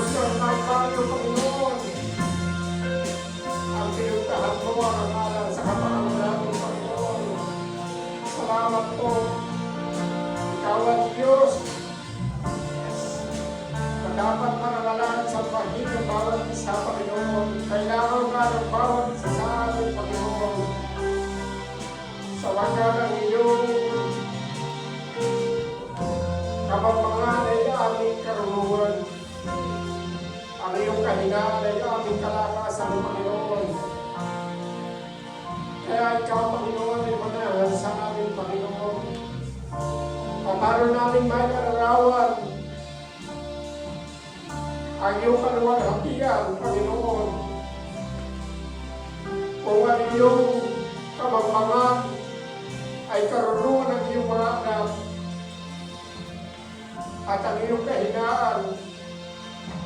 Diyos ng Kalbaryo, Panginoon. Ang pinuntahan mo ang alam sa kapakanan namin, Panginoon. Salamat po. Ikaw ang Diyos na dapat maranalan sa paghin ng bawat isa, Panginoon. Kailangan nga ng bawat isa sa amin, Panginoon. Sa wakas ng iyong kapampangan ay aming karunungan. Ang iyong kahinaan ay aming kalakasan, Panginoon. Kaya ikaw, Panginoon, ay manahan sa amin, Panginoon. Paano namin may nararawan ang iyong kaluwalhatian, Panginoon. Kung ang iyong kapampangan ay karunungan ng iyong mga anak at ang iyong kahinaan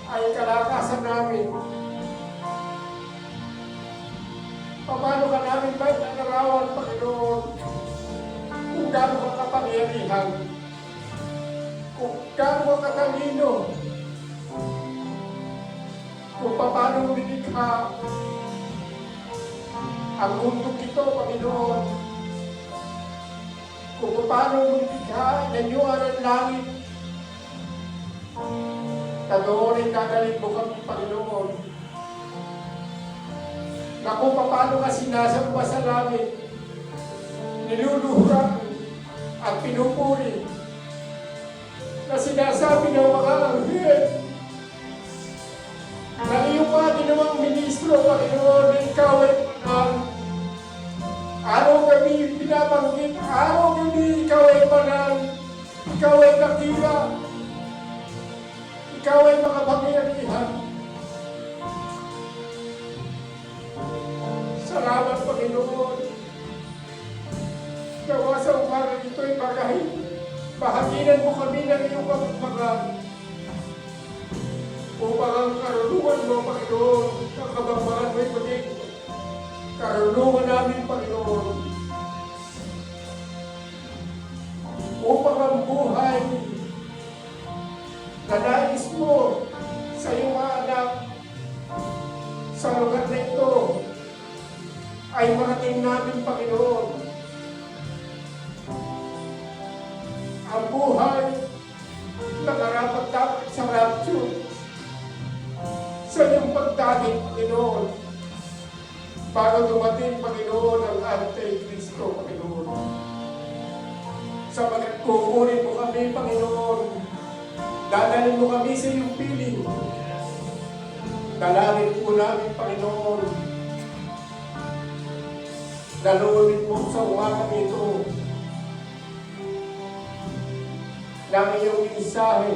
ay kalakasan namin. Paano ka namin ba nanarawan, Panginoon, kung gaano ka kapangyarihan, kung gaano ka katalino, kung paano mo nilikha ang mundong ito, Panginoon, kung paano mo nilikha inanyuan ang langit, na doon ay dadalhin mo kami, Panginoon, na kung paano ka sinasamba sa langit, niluluhuran at pinupuri, na sinasabi ng mga anghel, na iyong mga ginawang ministro, Panginoon, ikaw ay manal. Araw-gabi binabanggit, araw-gabi ikaw ay manal, ikaw ay dakila, ikaw ay makapangyarihan. Salamat, Panginoon. Gawa sa umaga ito ay bahaginan mo kami ng iyong kapagpagan. Upang ang karunungan mo, Panginoon, ang kabangbangan mo'y maging karunungan namin, Panginoon. Upang ang buhay na nais mo sa iyong mga anak sa lugar na ito ay marating namin, Panginoon. Ang buhay na karapat-dapat sa rapture sa iyong pagdating, Panginoon, bago dumating, Panginoon, ang Antikristo, Panginoon. Sapagat kukunin mo kami, Panginoon, dadalhin mo kami sa iyong piling. Dalangin po namin, Panginoon, dalawin mo sa umagang ito ng iyong mensahe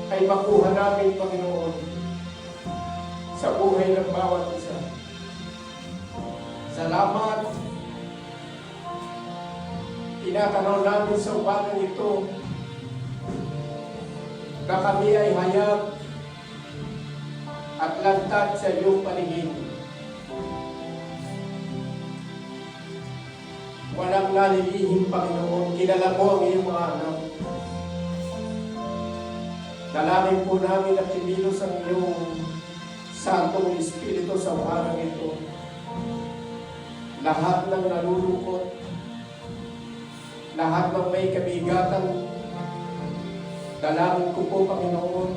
ay makuha namin, Panginoon, sa buhay ng bawat isa. Salamat. Tinatanaw namin sa umagang ito na kami ay hayag at lantad sa iyong paligid. Walang nalilihim, Panginoon. Kilala mo ang iyong mga anak. Dalangin po namin at kinilos ang iyong Santong Espiritu sa umagang ito. Lahat ng nalulungkot, lahat ng may kabigatan, dalangin ko po, Panginoon,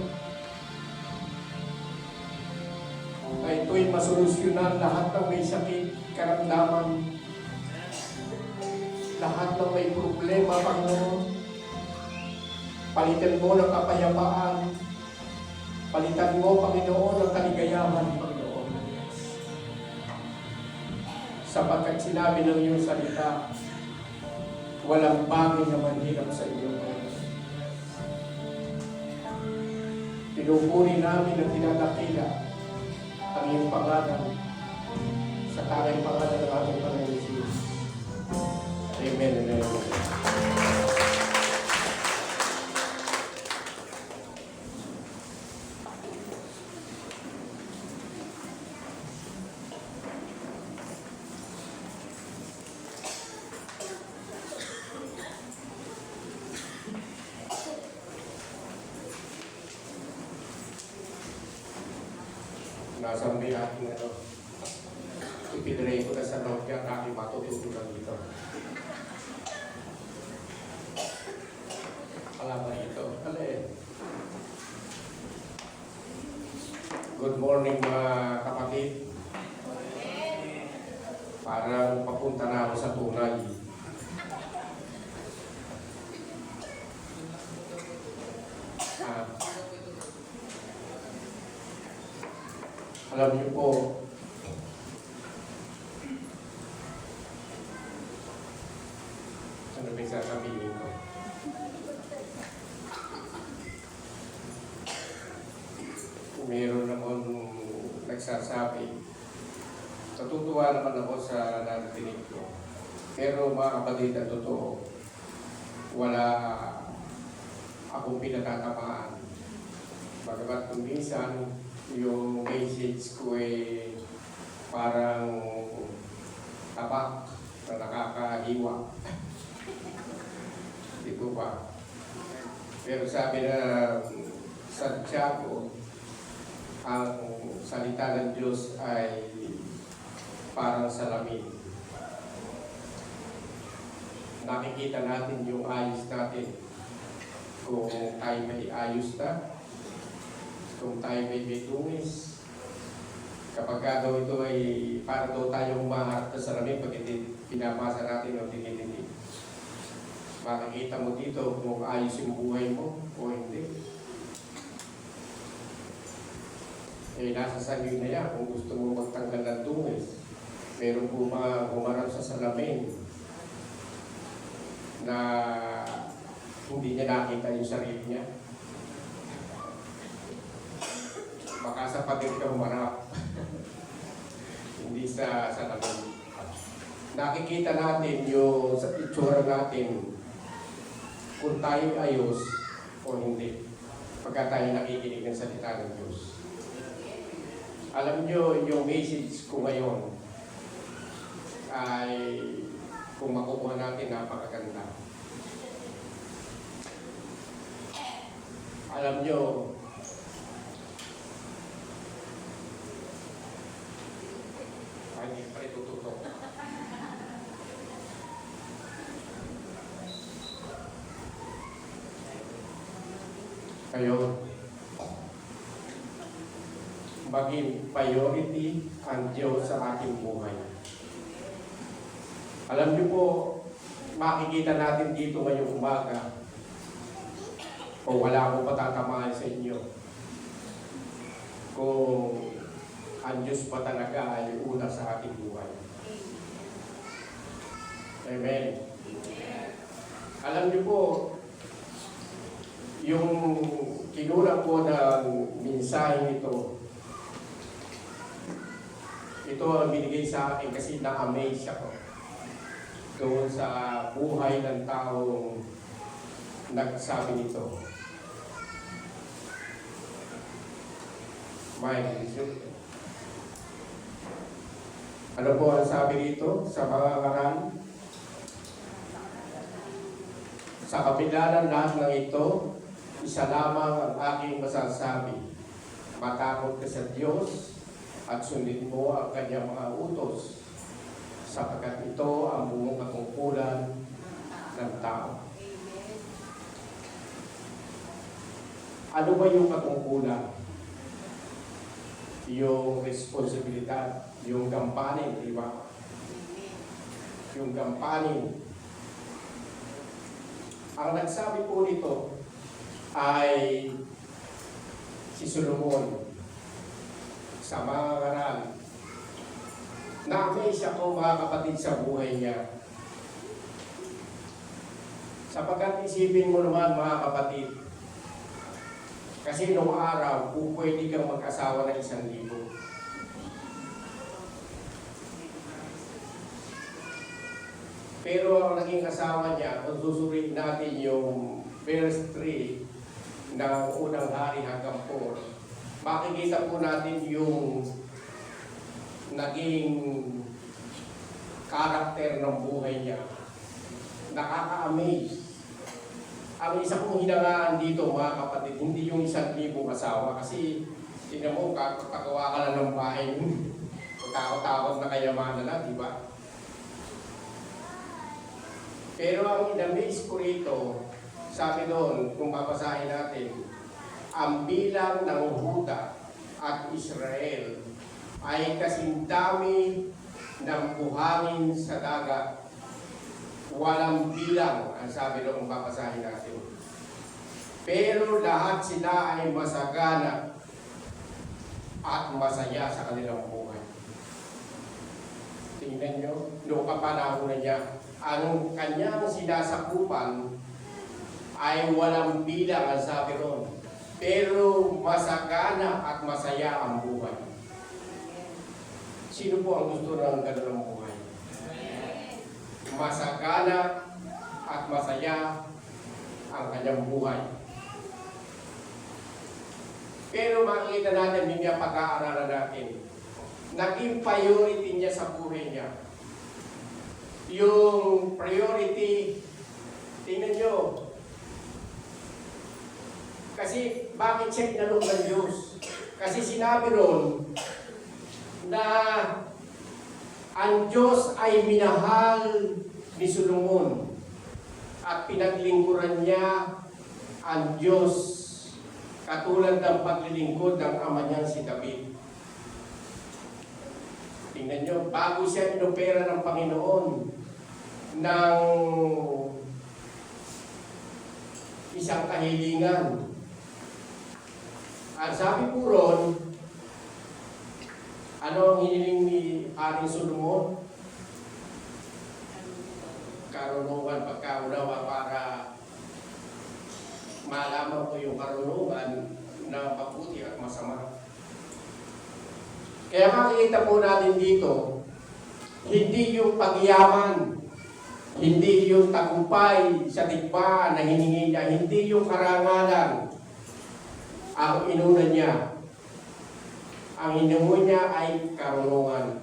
na ito'y masolusyonan lahat ng may sakit, karamdaman, lahat ng may problema, Panginoon. Palitan mo ng kapayapaan. Palitan mo, Panginoon, ng kaligayahan, Panginoon. Sapagkat sinabi ng iyong salita, walang bagay na manhirap sa iyo. Pinupuri namin at tinadakila ang iyong pangalan sa tanging pangalan ng ating Panginoon Jesus. Amen and amen. Nasa may ating ipinray ko na sa loob niya at aking matututunan dito. Alam ba ito? Good morning mga kapatid. Parang papunta na ako sa tunay. Alam niyo po, ano ba sasabihin ko? Meron naman nagsasabi, natutuwa naman ako sa narinig ko. Pero mga kapatid, ang totoo, wala akong pinatatamaan. Bagamat kung minsan, yung message ko parang tabak na nakakahiwa. Di ko ba? Pero sabi na sa Tiago, ang salita ng Diyos ay parang salamin. Nakikita natin yung ayos natin. Kung tayo may ayos na, kung tayo may dungis, kapag daw ito ay para daw tayong maharap na salamin pag hindi pinapasa natin o tinitindi. Makikita mo dito kung ayos yung buhay mo o hindi. Nasa sabi na yan kung gusto mo magtanggal ng dungis. Meron po mga humarap sa salamin na hindi niya nakita yung sarili niya. Baka sa pader ka humarap. Hindi sa salamin. Nakikita natin yung sa itsura natin kung tayo ayos o hindi pagka tayo nakikinig ng salita ng Diyos. Alam nyo, yung message ko ngayon ay kung makukuha natin, napakaganda. Alam nyo, ay hindi pa rin tututok. Kayo, maging priority ang Diyos sa ating buhay. Alam niyo po, makikita natin dito ngayong umaga, o wala akong patatamaan sa inyo, kung ang Diyos pa talaga ay una sa ating buhay. Amen. Alam niyo po, yung kinulang po ng mensahe ito ang binigay sa akin kasi na-amaze ako doon sa buhay ng taong nagsabi nito. Ano po ang sabi dito sa mga ngaral? Sa kabila ng lahat ng ito, isa lamang ang aking masasabi. Matakot ka sa Diyos at sundin mo ang kanyang mga utos, sapagkat ito ang buong katungkulan ng tao. Ano ba yung katungkulan? Yung responsibilidad, yung gampanin, di ba? Yung gampanin. Ang nagsabi po nito ay si Solomon sa mga ngaral. Na-amaze ako mga kapatid sa buhay niya. Sapagkat isipin mo naman mga kapatid, kasi noong araw, kung pwede kang mag-asawa ng 1,000. Pero ang naging asawa niya, kung susuriin natin yung verse 3 ng unang hari hanggang 4, makikita po natin yung naging karakter ng buhay niya. Nakaka-amaze. Ang isa kong hinangaan dito mga kapatid, hindi yung 1,000 asawa kasi Tingnan mo, kakagawa ka lang ng bahay mo. Takot-takot na kayamanan na, di ba? Pero ang inamis ko rito, sabi doon, kung babasahin natin, ang bilang ng Huda at Israel ay kasing dami ng buhangin sa dagat. Walang bilang, ang sabi doon kung babasahin natin. Pero lahat sila ay masagana at masaya sa kanilang buhay. Tingnan nyo, noong kapanahon na niya, ang kanyang sinasakupan ay walang bilang, ang sabi ron. Pero masagana at masaya ang buhay. Sino po ang gusto ng ganun buhay? Masagana at masaya ang kanyang buhay. Pero makikita natin, hindi pag-aaralan natin, naging priority niya sa buhay niya. Yung priority, tingnan nyo. Kasi bakit siya inalok ng Diyos? Kasi sinabi ron na ang Diyos ay minahal ni Solomon at pinaglingkuran niya ang Diyos katulad ng paglilingkod ng ama niyang si David. Tingnan nyo, bago siya inopera ng Panginoon ng isang kahilingan. Ang sabi po ron, ano ang hiniling ni Haring Solomon? Karunungan, pagkaunawa para malaman ko yung karunungan na mabuti at masama. Kaya makikita po natin dito, hindi yung pagyaman, hindi yung tagumpay sa tikba na hiningi niya, hindi yung karangalan ang inuna niya. Ang inumo niya ay karunungan.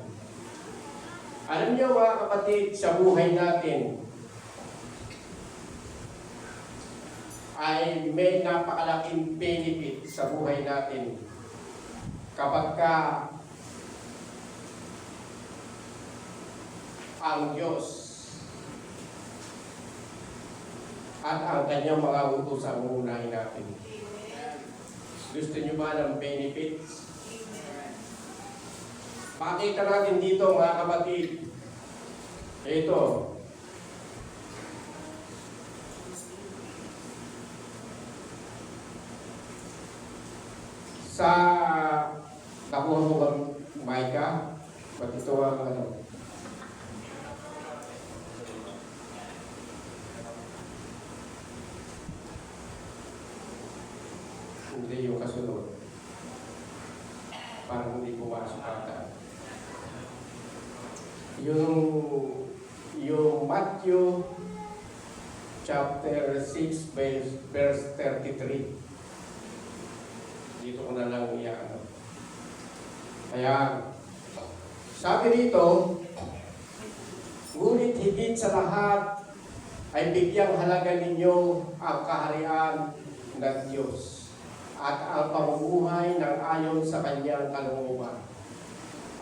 Alam niyo mga kapatid, sa buhay natin, ay may napakalaking benefit sa buhay natin kapag ka ang Diyos at ang kanyang mga utos ang uunahin natin. Gusto niyo ba ng benefits? Pakita natin dito mga kapatid. Ito. Sa nakuha mo bang Micah? Ba't ito ang ano? Hindi yung kasunod. Parang hindi pumasok ata. Yung Matthew chapter 6 verse 33. Dito ko na lang iyan. Kaya, sabi dito, ngunit higit sa lahat ay bigyang halaga ninyo ang kaharian ng Diyos at ang pamumuhay ng ayon sa kanyang kalooban.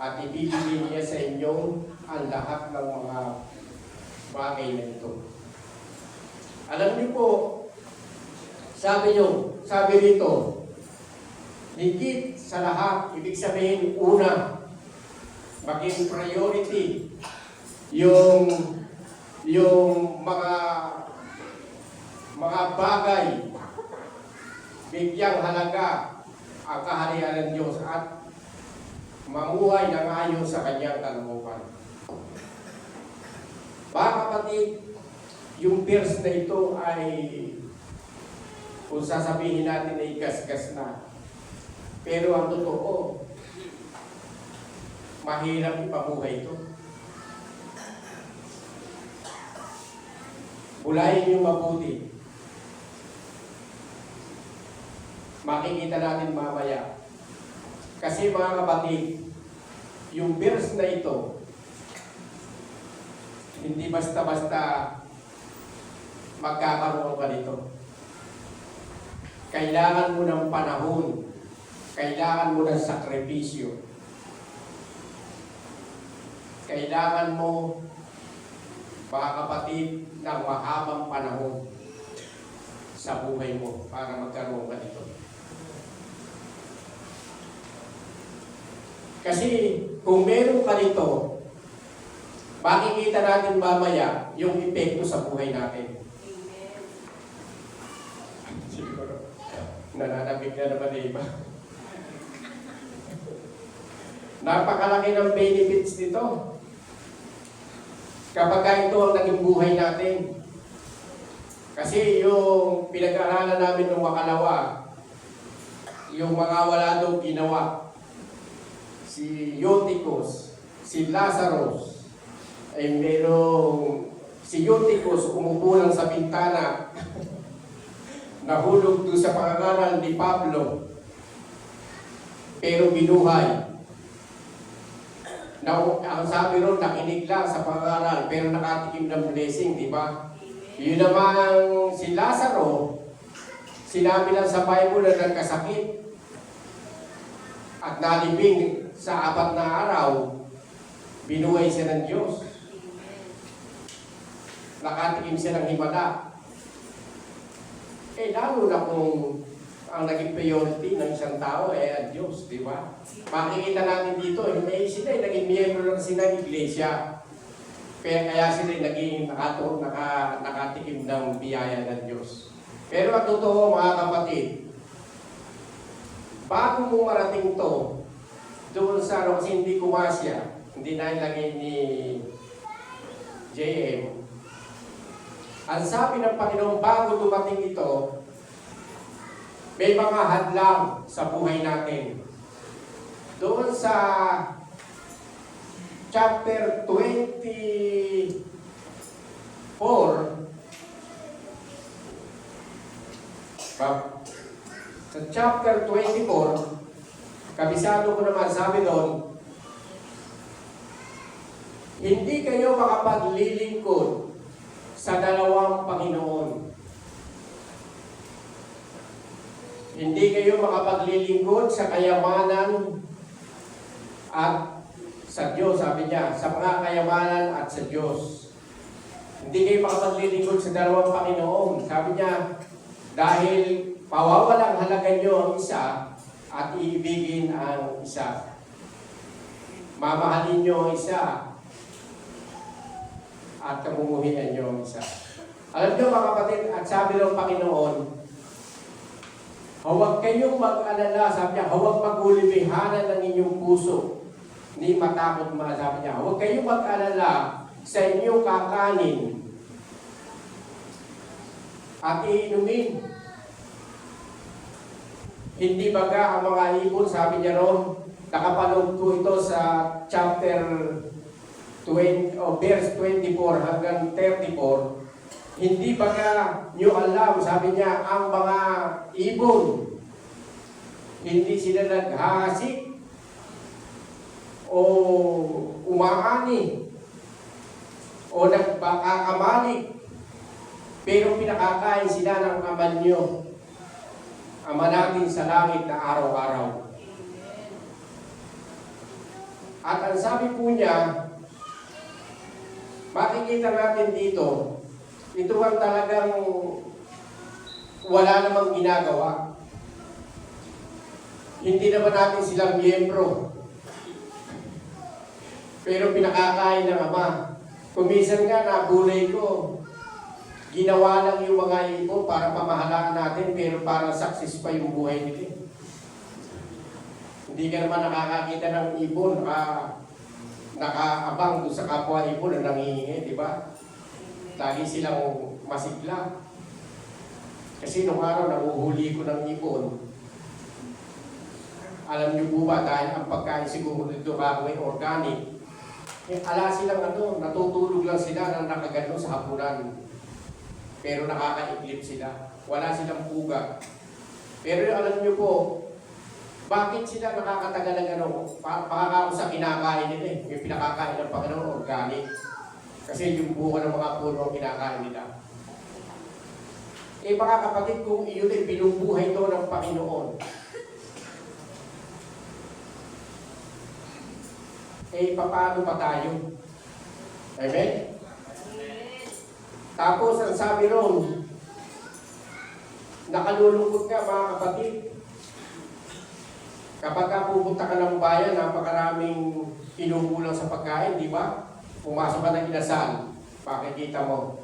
At ibibigay niya sa inyo ang lahat ng mga bagay na ito. Alam niyo po, sabi dito, higit sa lahat, ibig sabihin, una, maging priority yung mga bagay, bigyang halaga ang kaharian ng Diyos at mamuhay ng ayon sa kanyang kalooban. Mga kapatid, yung verse na ito ay, kung sasabihin natin ay gasgas na. Pero ang totoo, mahirap ipabuhay ito. Bulayin yung mabuti. Makikita natin mamaya. Kasi mga kapatid, yung verse na ito, hindi basta-basta magkakaroon ka nito. Kailangan mo ng panahon. kailangan mo ng sakripisyo. Kailangan mo, mga kapatid, ng mahabang panahon sa buhay mo para magkaroon ka nito. Kasi kung meron ka nito, makikita natin mamaya yung epekto sa buhay natin. Siguro, nananabig na naman iba. Napakalaki ng benefits nito. Kapag ito ang naging buhay natin. Kasi yung pinag-aaralan namin ng makalawa, yung mga wala doon ginawa, si Eutychus, si Lazarus, ay merong si Eutychus umupo lang sa bintana, nahulog doon sa pangangaral ni Pablo, pero binuhay. Ang sabi ron, nakinig lang sa pangaral, pero nakatikim ng blessing, di ba? Yun naman si Lazaro, sinabi lang sa Bible na nagkasakit at nalibing sa 4 na araw, binuhay siya ng Diyos. Nakatikim siya ng himala. Lalo na kung ang naging priority ng isang tao ang Diyos, di ba? Makikita natin dito, may sila naging miyembro ng sinang iglesia. Kaya sila naging nakatikim ng biyaya ng Diyos. Pero ang totoo, mga kapatid, bago mo marating to, doon sa kasi hindi kumasya, hindi na ilagay ni JM, ang sabi ng Panginoon, bago dumating ito, may mga hadlang sa buhay natin. Doon sa chapter 24, sa chapter 24, kabisado ko naman, sabi doon, hindi kayo makapaglilingkod sa dalawang Panginoon. Hindi kayo makapaglilingkod sa kayamanan at sa Diyos, sabi niya, sa mga kayamanan at sa Diyos. Hindi kayo makapaglilingkod sa dalawang Panginoon. Sabi niya, dahil pawawalang halaga niyo ang isa at iibigin ang isa. Mamahalin niyo ang isa at kamumuhian niyo ang isa. Alam niyo mga kapatid, at sabi ng Panginoon, huwag kayong mag-alala, sabi niya, huwag magulibihanan ng inyong puso. Hindi matakot mga, sabi niya, huwag kayong mag-alala sa inyong kakanin at iinumin. Hindi baga ang mga ibon, sabi niya ron, nakapanood ko ito sa chapter 20, verse 24 hanggang 34, hindi baga nyo alam, sabi niya, ang mga ibon, hindi sila naghahasik o umaani o nagpakakamalik, pero pinakakain sila ng Ama nyo, Ama natin sa langit na araw-araw. At ang sabi po niya, makikita natin dito, ito ang talagang wala namang ginagawa. Hindi naman natin silang miyembro. Pero pinakakain ng Ama. Kumisan nga, nabulay ko. Ginawa lang yung mga ibon para pamahalaan natin, pero para success pa yung buhay nila. Hindi ka naman nakakakita ng ibon, nakaabang doon sa kapwa ibon na nangihingi, di ba? Lagi silang masigla. Kasi nung araw, nahuhuli ko ng ibon. Alam niyo po ba, dahil ang pagkain siguro dito kagawin organic, ala silang natutulog lang sila nang nakagano sa hapunan. Pero nakakaiglip sila. Wala silang puga. Pero alam niyo po, bakit sila nakakatagal ng pakakao sa kinakain nila yung pinakakain ng Panginoon, organic. Kasi yung buka ng mga puno ang kinakain nila. Mga kapatid, kung iyon ay binubuhay ito ng Panginoon, eh paano pa tayo? Amen? Tapos ang sabi ron, nakalulungkot ka mga kapatid. Kapag ka pupunta ka ng bayan, napakaraming kinukulang sa pagkain, di ba? Pumasok ka ng inasal, makikita mo.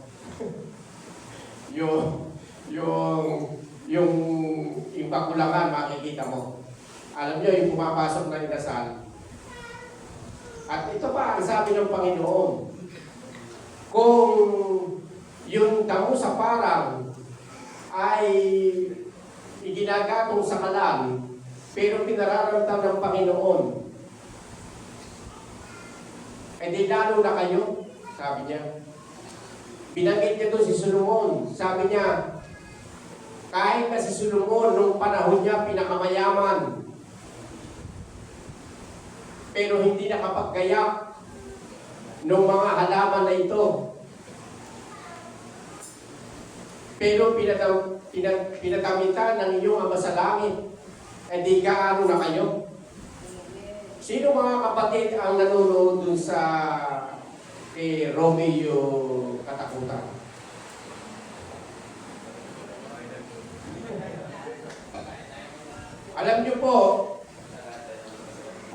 yung bakulangan, makikita mo. Alam nyo, yung pumapasok ng inasal. At ito pa, ang sabi ng Panginoon, kung yung damo sa parang ay iginagatong sa kalan, pero pinararamdam ng Panginoon, eh di lalo na kayo, sabi niya. Binanggit niya doon si Solomon, sabi niya, kahit na si Solomon nung panahon niya pinakamayaman, pero hindi nakapaggayak ng mga halaman na ito. Pero pinagamitan ng iyong Ama sa langit, eh di gaano na kayo? Sino mga kapatid ang nanonood dun sa Romeo Katakutan? Alam niyo po,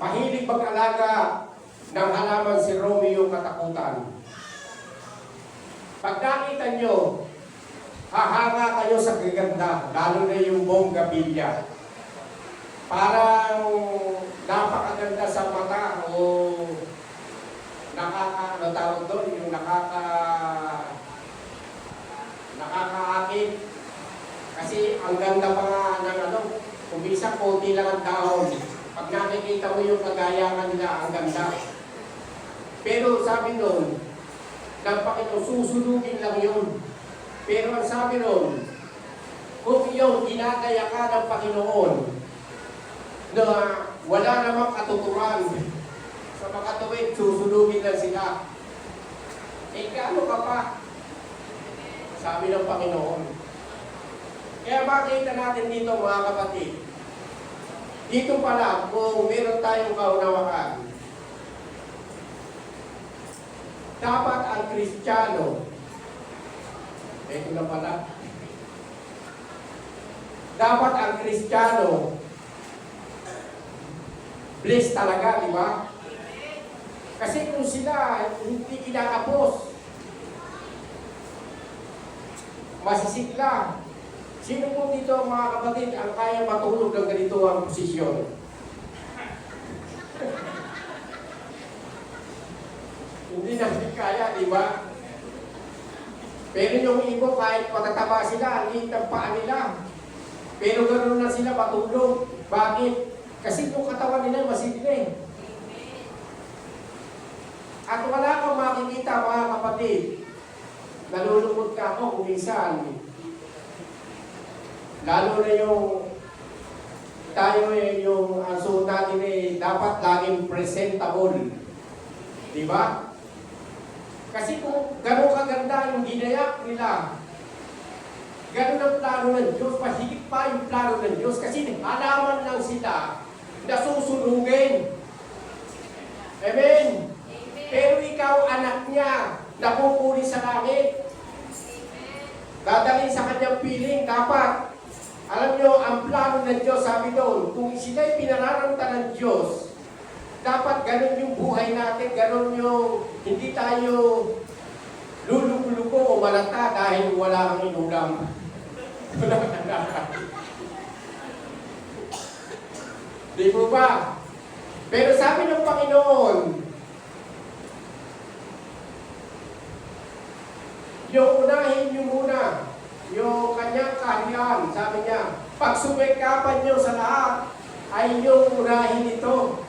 mahilig mag-alaga ng halaman si Romeo Katakutan. Pag nakita niyo, hahanga kayo sa gaganda, lalo na yung bonggabilya. Parang napakaganda sa mata o ano tawag doon, yung nakakaakit. Kasi ang ganda pa nga ng ano, kumisa konti lang ang dahon. Pag nakikita mo yung kagayangan nila, ang ganda. Pero sabi nun, ng Panginoon, susunugin lang yun. Pero ang sabi nun, kung yung ginagaya ka ng Panginoon, na wala namang katuturan, sa makatuwid, susunugin lang sila. Eh, gaano ka pa? Sabi ng Panginoon. Kaya makita natin dito mga kapatid, dito pala, kung meron tayong kaunawaan, dapat ang Kristiyano, ito na pala, dapat ang Kristiyano, blessed talaga, di ba? Kasi kung sila hindi kinakapos, masisigla. Sino po dito mga kapatid ang kaya matulog ng ganito ang posisyon? Hindi natin kaya, di ba? Pero yung ibo, kahit patataba sila, ang liit ng paa nila. Pero ganoon na sila matulog. Bakit? Kasi yung katawan nila masigla. At wala kang makikita mga kapatid. Nalulungkot ka ako kung minsan. Lalo na yung tayo yung suot natin dapat laging presentable. Di ba? Kasi kung gano'ng kaganda yung ginayak nila, gano'n ang plano ng Diyos, mahigit pa yung plano ng Diyos kasi halaman lang sila na susunugin. Amen? Pero ikaw, anak niya, napupuri sa langit. Dadalhin sa kanyang piling, dapat. Alam nyo, ang plano ng Diyos, sabi doon, kung sila'y pinararamta ng Diyos, dapat ganun yung buhay natin, ganun yung hindi tayo luluko-luko o malata dahil wala kang inulam. Wala kang nakain. Di mo ba? Pero sabi ng Panginoon, yung unahin nyo muna, yung kanyang kaharian, sabi niya, pag sumikapan nyo sa lahat, ay yung unahin ito.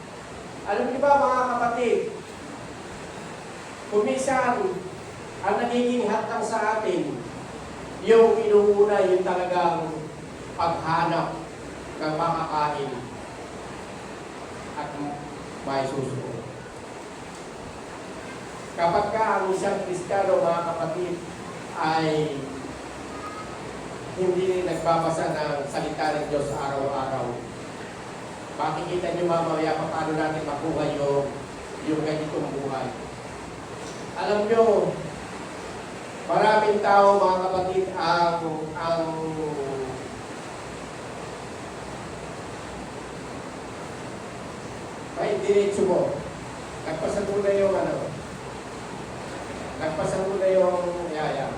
Alam niyo ba mga kapatid, kumisan, ang nagiging hatang sa atin, yung inuuna yung talagang paghanap ng makakain at may susunod. Kapag ka ang isang Kristiyano mga kapatid ay hindi nagbabasa ng salita ng Diyos araw-araw, makikita niyo mamaya paano natin makuha yung yung ganitong buhay. Alam nyo, maraming tao, mga kapatid, ang may diretso mo. Nagpasa mo na yung nagpasa mo na yung yaya.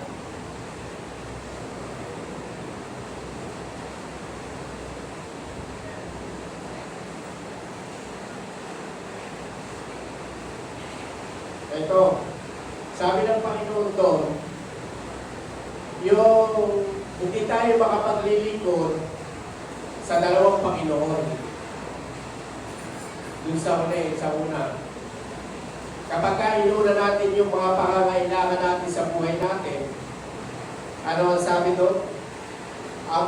Ito, sabi ng Panginoon doon, yung hindi tayo makapaglilingkod sa dalawang Panginoon. Dun sa una. Kapag inuna natin yung mga pangangailangan natin sa buhay natin, ano ang sabi doon? Ang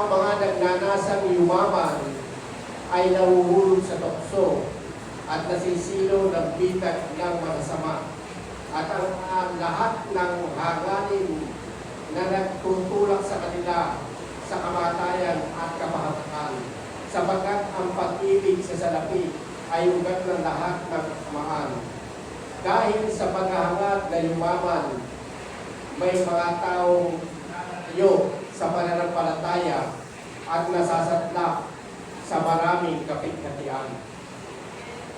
mga nagnanasang yumaman ay nahuhulog sa tukso at nasisilo ng bitag ng masasama. At ang lahat ng hanganin na nagtutulak sa kanila sa kamatayan at kapahamakan, sapagkat ang pag-ibig sa salapi ay ugat ng lahat ng kasamaan. Dahil sa paghahangad na yumaman, may mga taong iyo sa pananampalataya at nasasatlak sa maraming kapit-katian.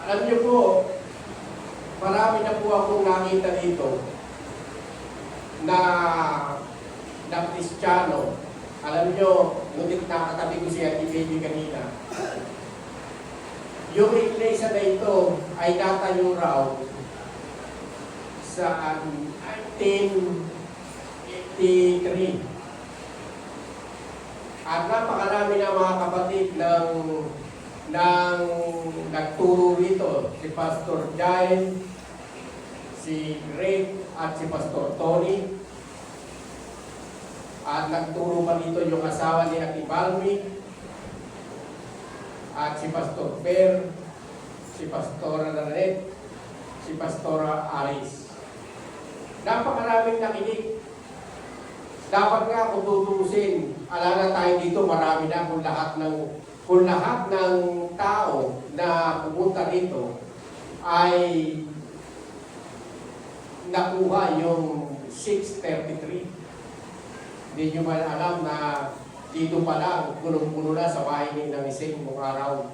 Alam niyo po, marami na po akong nakita dito na Kristiyano. Alam niyo, ngunit nakatabi ko siya i-baby kanina. Yung iglesia na ito ay natayo raw sa 1983. At napakarami na mga kapatid ng nagturo rito, si Pastor Jael, si Greg at si Pastor Tony. At nagturo pa dito yung asawa ni Ate Balmy, at si Pastor Per, si Pastora Nanet, si Pastora Aris. Napakaraming nakinig. Dapat nga kung tutusin, alala tayo dito, marami na kung lahat ng tao na pumunta dito ay nakuha yung 633. Hindi nyo man alam na dito pa lang, punong-puno na sa bahay ni ng isang mong araw.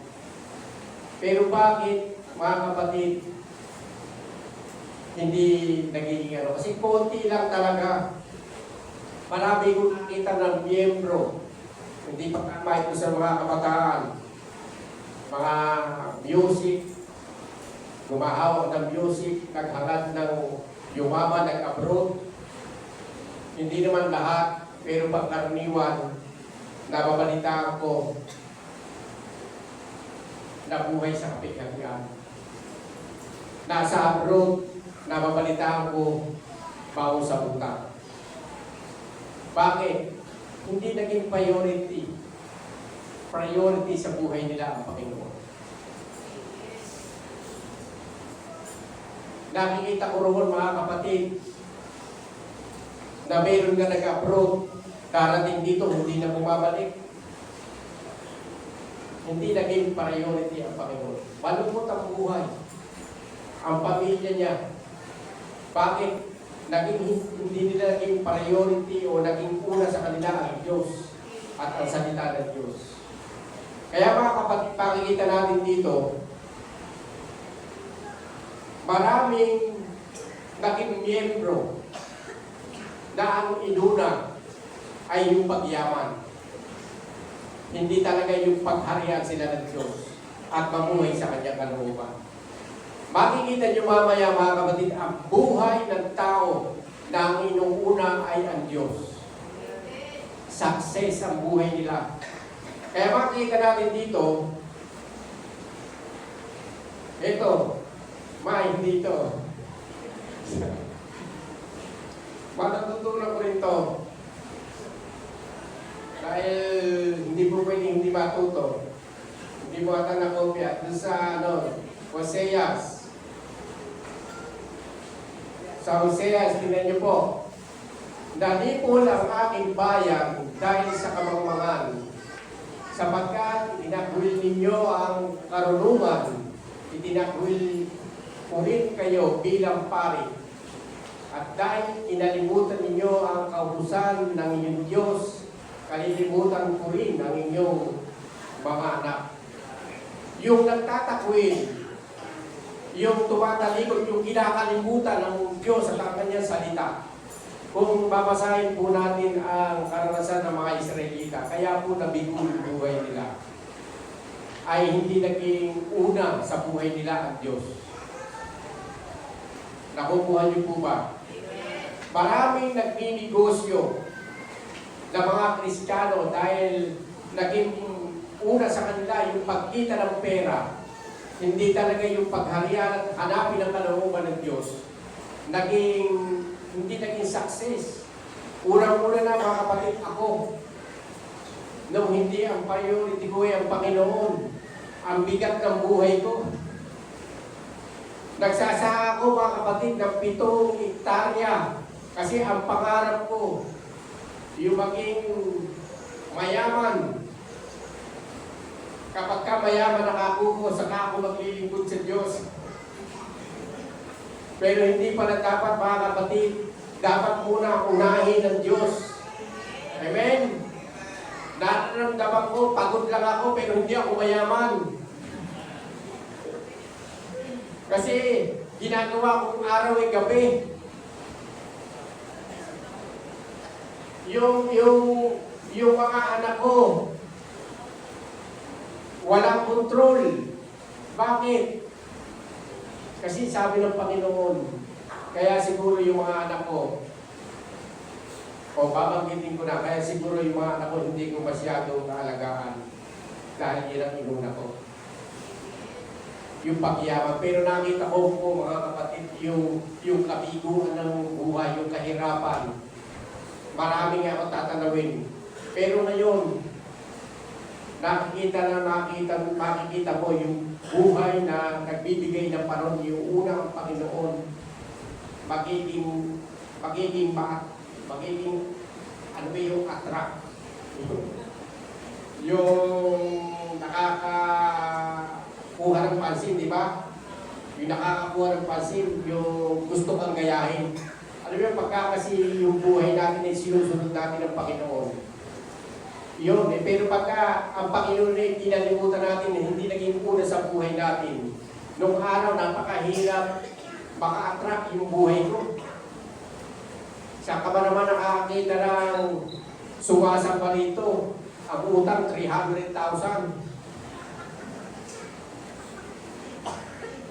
Pero bakit, mga kapatid, hindi nagiging ano? Kasi konti lang talaga. Marami kong nakita ng miyembro. Hindi pa tama ito sa mga kabataan. Mga music, gumahawak ng music, naghangad ng yumaman, nag-abroad. Hindi naman lahat, pero pagkaraniwan, nababalitaan ko na buhay sa kapit-katian. Nasa abroad, nababalitaan ko bago sa buta. Bakit? Hindi naging priority sa buhay nila ang Panginoon. Nakikita ko roon, mga kapatid, na mayroon nga nag-abroad, darating dito, hindi na bumabalik. Hindi naging priority ang Panginoon. Malungkot ang buhay. Ang pamilya niya. Bakit? Hindi nila naging priority o naging una sa kanila ang Diyos at ang salita ng Diyos. Kaya mga kapatid, pakikita natin dito, maraming naging miyembro na ang inuna ay yung pagyaman. Hindi talaga yung pagharian sila ng Diyos at mamuhay sa kanyang kalooban. Makikita niyo mamaya, mga kapatid, ang buhay ng tao na ang inuuna ay ang Diyos. Success ang buhay nila. Kaya makikita natin dito, ito, hindi ito. Matatutunan ko rin ito. Dahil hindi po pwedeng hindi matuto. Hindi po ata nakopya. Doon sa Hoseas. Sa Hoseas, tingnan niyo po. Nanipol ang aking bayan dahil sa kamangmangan, sapagkat inaghuli ninyo ang karunungan, itinakwil ko rin kayo bilang pari. At dahil inalimutan ninyo ang kautusan ng inyong Diyos, kalilimutan ko rin ang inyong mga anak. Yung nagtatakwil, yung tumatalikod, yung kinakalimutan ng Diyos at ang kanyang salita. Kung babasahin po natin ang karanasan ng mga Israelita, kaya po nabigo yung buhay nila, ay hindi naging una sa buhay nila ang Diyos. Nakukuha niyo po ba? Maraming nagninegosyo na mga Kristiyano dahil naging una sa kanila yung pagkita ng pera, hindi talaga yung pagharian at hanapin ang kalooban ng Diyos. Hindi naging success. Unang-una na mga kapatid, ako, nung hindi ang priority ko ay ang Panginoon, ang bigat ng buhay ko. Nagsasaka ako mga kapatid ng 7 hektarya kasi ang pangarap ko, yung maging mayaman. Kapag ka mayaman ako ko, saka ako maglilingkod sa Diyos. Pero hindi pala dapat mga kapatid, dapat muna unahin ng Diyos. Amen? Nararamdaman ko, pagod lang ako, pero hindi ako mayaman. Kasi ginagawa kong araw ay gabi. Yung mga anak ko, walang kontrol. Bakit? Kasi sabi ng Panginoon, kaya siguro yung mga anak ko, babanggitin ko na, kaya siguro yung mga anak ko hindi ko masyadong kaalagaan dahil yun ang inuna ko. Yung pagyaman. Pero nakita ko po mga kapatid, yung kabiguan ng buhay, yung kahirapan. Maraming ako tatanawin. Pero ngayon, makikita mo yung buhay na nagbibigay ng paron, yung unang Panginoon, magiging ano ba yung attract? Yung nakakakuha ng pansin, di ba? Yung nakakakuha ng pansin, yung gusto kang gayahin. Alam mo, pagka kasi yung buhay natin ay sinusunod natin ng Panginoon. Yun, pero pagka ang Panginoon ay kinalimutan natin, hindi naging una sa buhay natin. Nung araw, napakahirap maka-attract yung buhay ko. Saan ka ba naman nakakita ng sumasamba rito? Ang utang, 300,000.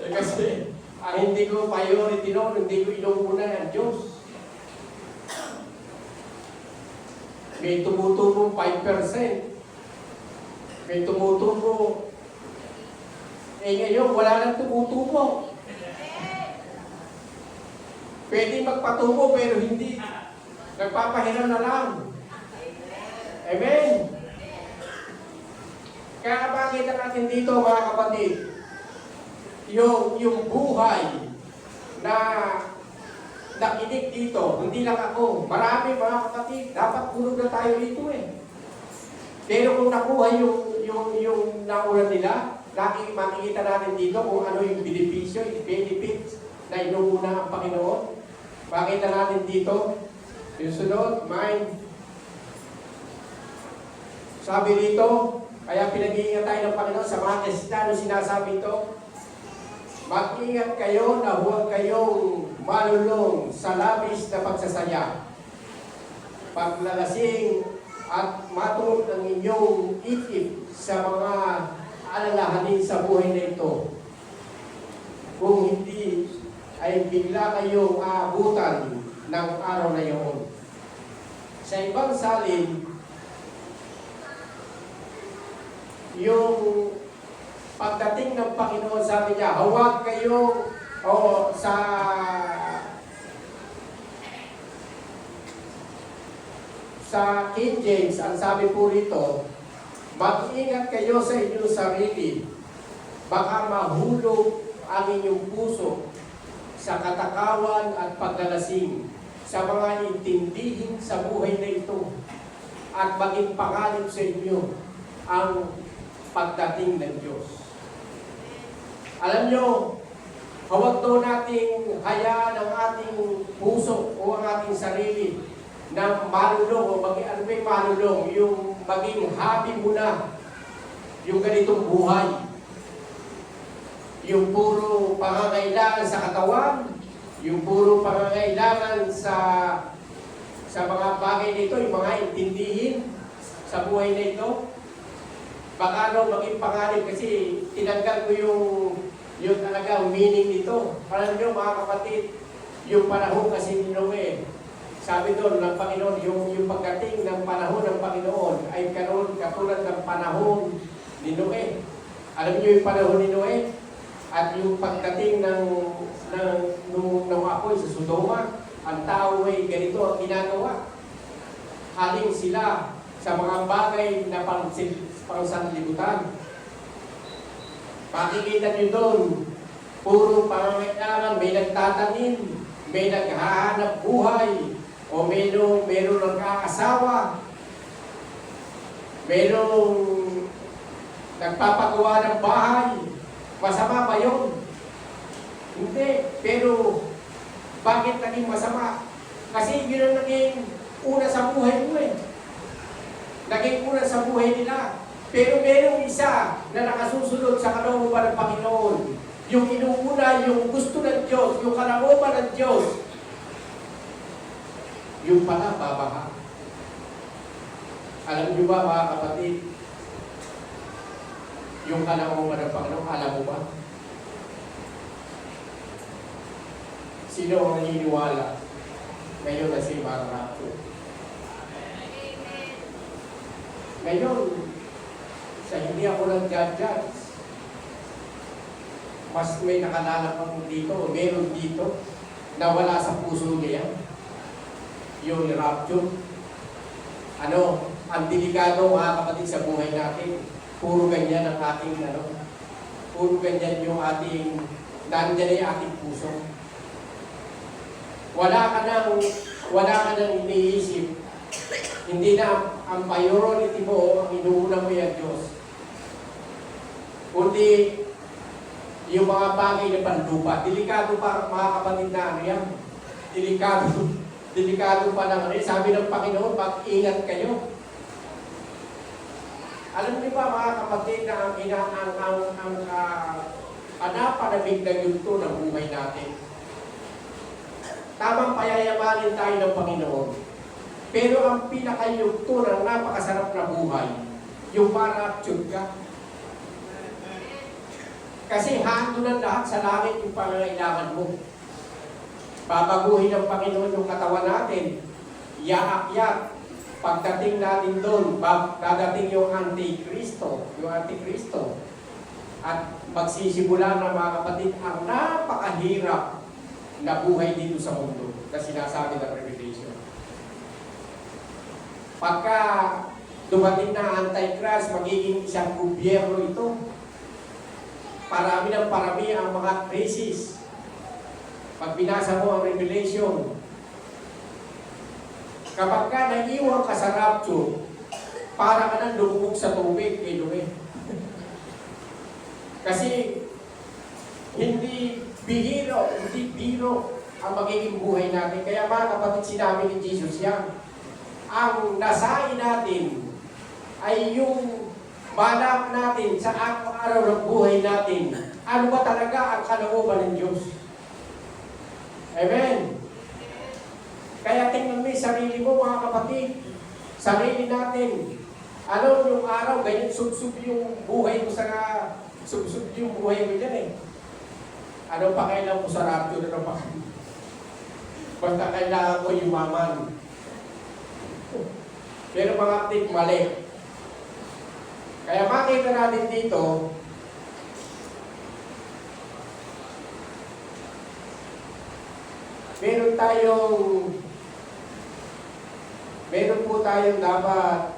Kasi, hindi ko priority noon, hindi ko inuuna ang Diyos. May tumutubong 5%. May tumutubo. Ngayon, wala nang tumutubo. Pwede magpatubo pero hindi. Nagpapahiram na lang. Amen? Kaya makita natin dito mga kapatid, yung buhay na nakinig dito, hindi lang ako, marami mga kapatid, dapat puno na tayo dito eh. Pero kung nakuha yung nauna nila, makikita natin dito kung ano yung benepisyo, benefits na inuuna ang Panginoon. Makita natin dito, yung sunod, mind. Sabi dito, kaya pinag-iingat tayo ng Panginoon sa mga Kristiyano, sinasabi ito, mag-ingat kayo na huwag kayong malulong sa labis na pagsasaya, paglalasing at matulog ang inyong isip sa mga alalahanin sa buhay na ito. Kung hindi, ay bigla kayong aabutan ng araw na iyon. Sa ibang salin, yung pagdating ng Panginoon, sabi niya, huwag kayo sa King James, ang sabi po rito, mag-ingat kayo sa inyong sarili, baka mahulog ang inyong puso sa katakawan at paglalasing, sa mga intindihin sa buhay na ito, at maging panganib sa inyo ang pagdating ng Diyos. Alam nyo, huwag daw nating hayaan ang ating puso o ang ating sarili na malulong o maging, ano ba yung malulong? Yung maging happy muna yung ganitong buhay. Yung puro pangangailangan sa katawan, yung puro pangangailangan sa mga bagay nito, yung mga intindihin sa buhay na ito. Baka maging panganib kasi tinanggal ko yung talagang meaning nito. Alam nyo mga kapatid, yung panahon kasi ni Noe, sabi doon ng Panginoon, yung pagdating ng panahon ng Panginoon ay karoon katulad ng panahon ni Noe. Alam niyo yung panahon ni Noe? At yung pagdating ng apoy sa Sodoma, ang tao ay ganito ang ginagawa. Haling sila sa mga bagay na pangsanlibutan. Makikita niyo doon, puro pangangailangan, may nagtatanim, may naghahanap buhay, o meron nagkakasawa, merong nagpapagawa ng bahay. Masama ba yun? Hindi. Pero, bakit naging masama? Kasi yun ang naging una sa buhay mo eh. Naging una sa buhay nila. Pero merong isa na nakasusunod sa kalooban ng Panginoon. Yung inuuna, yung gusto ng Diyos, yung kalooban ng Diyos. Yung pala, babaha. Alam niyo ba mga kapatid, yung kalooban ng Panginoon, alam mo ba? Sino ang naniniwala ngayon na si Mararato? Ngayon, sa hindi ako nag-judge, mas may nakalala pa dito, meron dito, na wala sa puso niya, yung rapture. Ano, ang delikado mga kapatid sa buhay natin, puro ganyan ang ating, puro ganyan yung ating, nandyan na yung ating puso. Wala ka nang iniisip, hindi na ang priority mo, ang inuuna mo yung Diyos. Kundi yung mga bagay na panlupa. Delikado pa mga kapatid na ano yan. Delikado pa lang. Sabi ng Panginoon, mag-ingat kayo. Alam niyo ba mga kapatid na ang panapanabig na yunto ng buhay natin? Tamang payayamanin tayo ng Panginoon. Pero ang pinakayugto ng napakasarap na buhay, yung ma-rapture ka. Kasi hando ng lahat sa langit yung pangangailangan mo. Babaguhin ng Panginoon yung katawan natin. Iaakyat. Pagdating natin doon, dadating yung Antikristo. At magsisimula na mga kapatid ang napakahirap na buhay dito sa mundo na sinasabi ng Revelation. Pagka dumating na Antichrist, magiging isang gobyerno ito. Parami ng parami ang mga crisis. Pag binasa mo ang Revelation, kapag ka naiiwan ka sa rapture, para ka nang lumubog sa tubig, Noe. Kasi hindi biro ang magiging buhay natin. Kaya mga kapatid, sinabi ni Jesus yan, ang nasain natin ay yung balak natin sa araw-araw ng buhay natin. Ano ba talaga ang kalooban ng Diyos? Amen? Kaya tingnan mo yung sarili mo mga kapatid. Sarili natin. Ano yung araw, ganyan sub-sub yung buhay mo sub-sub yung buhay mo dyan eh. Ano pa kailangan mo sa rapture na pa? Basta kailangan ko yumaman. Pero mga kapatid, mali. Kaya makita natin dito, meron po tayong dapat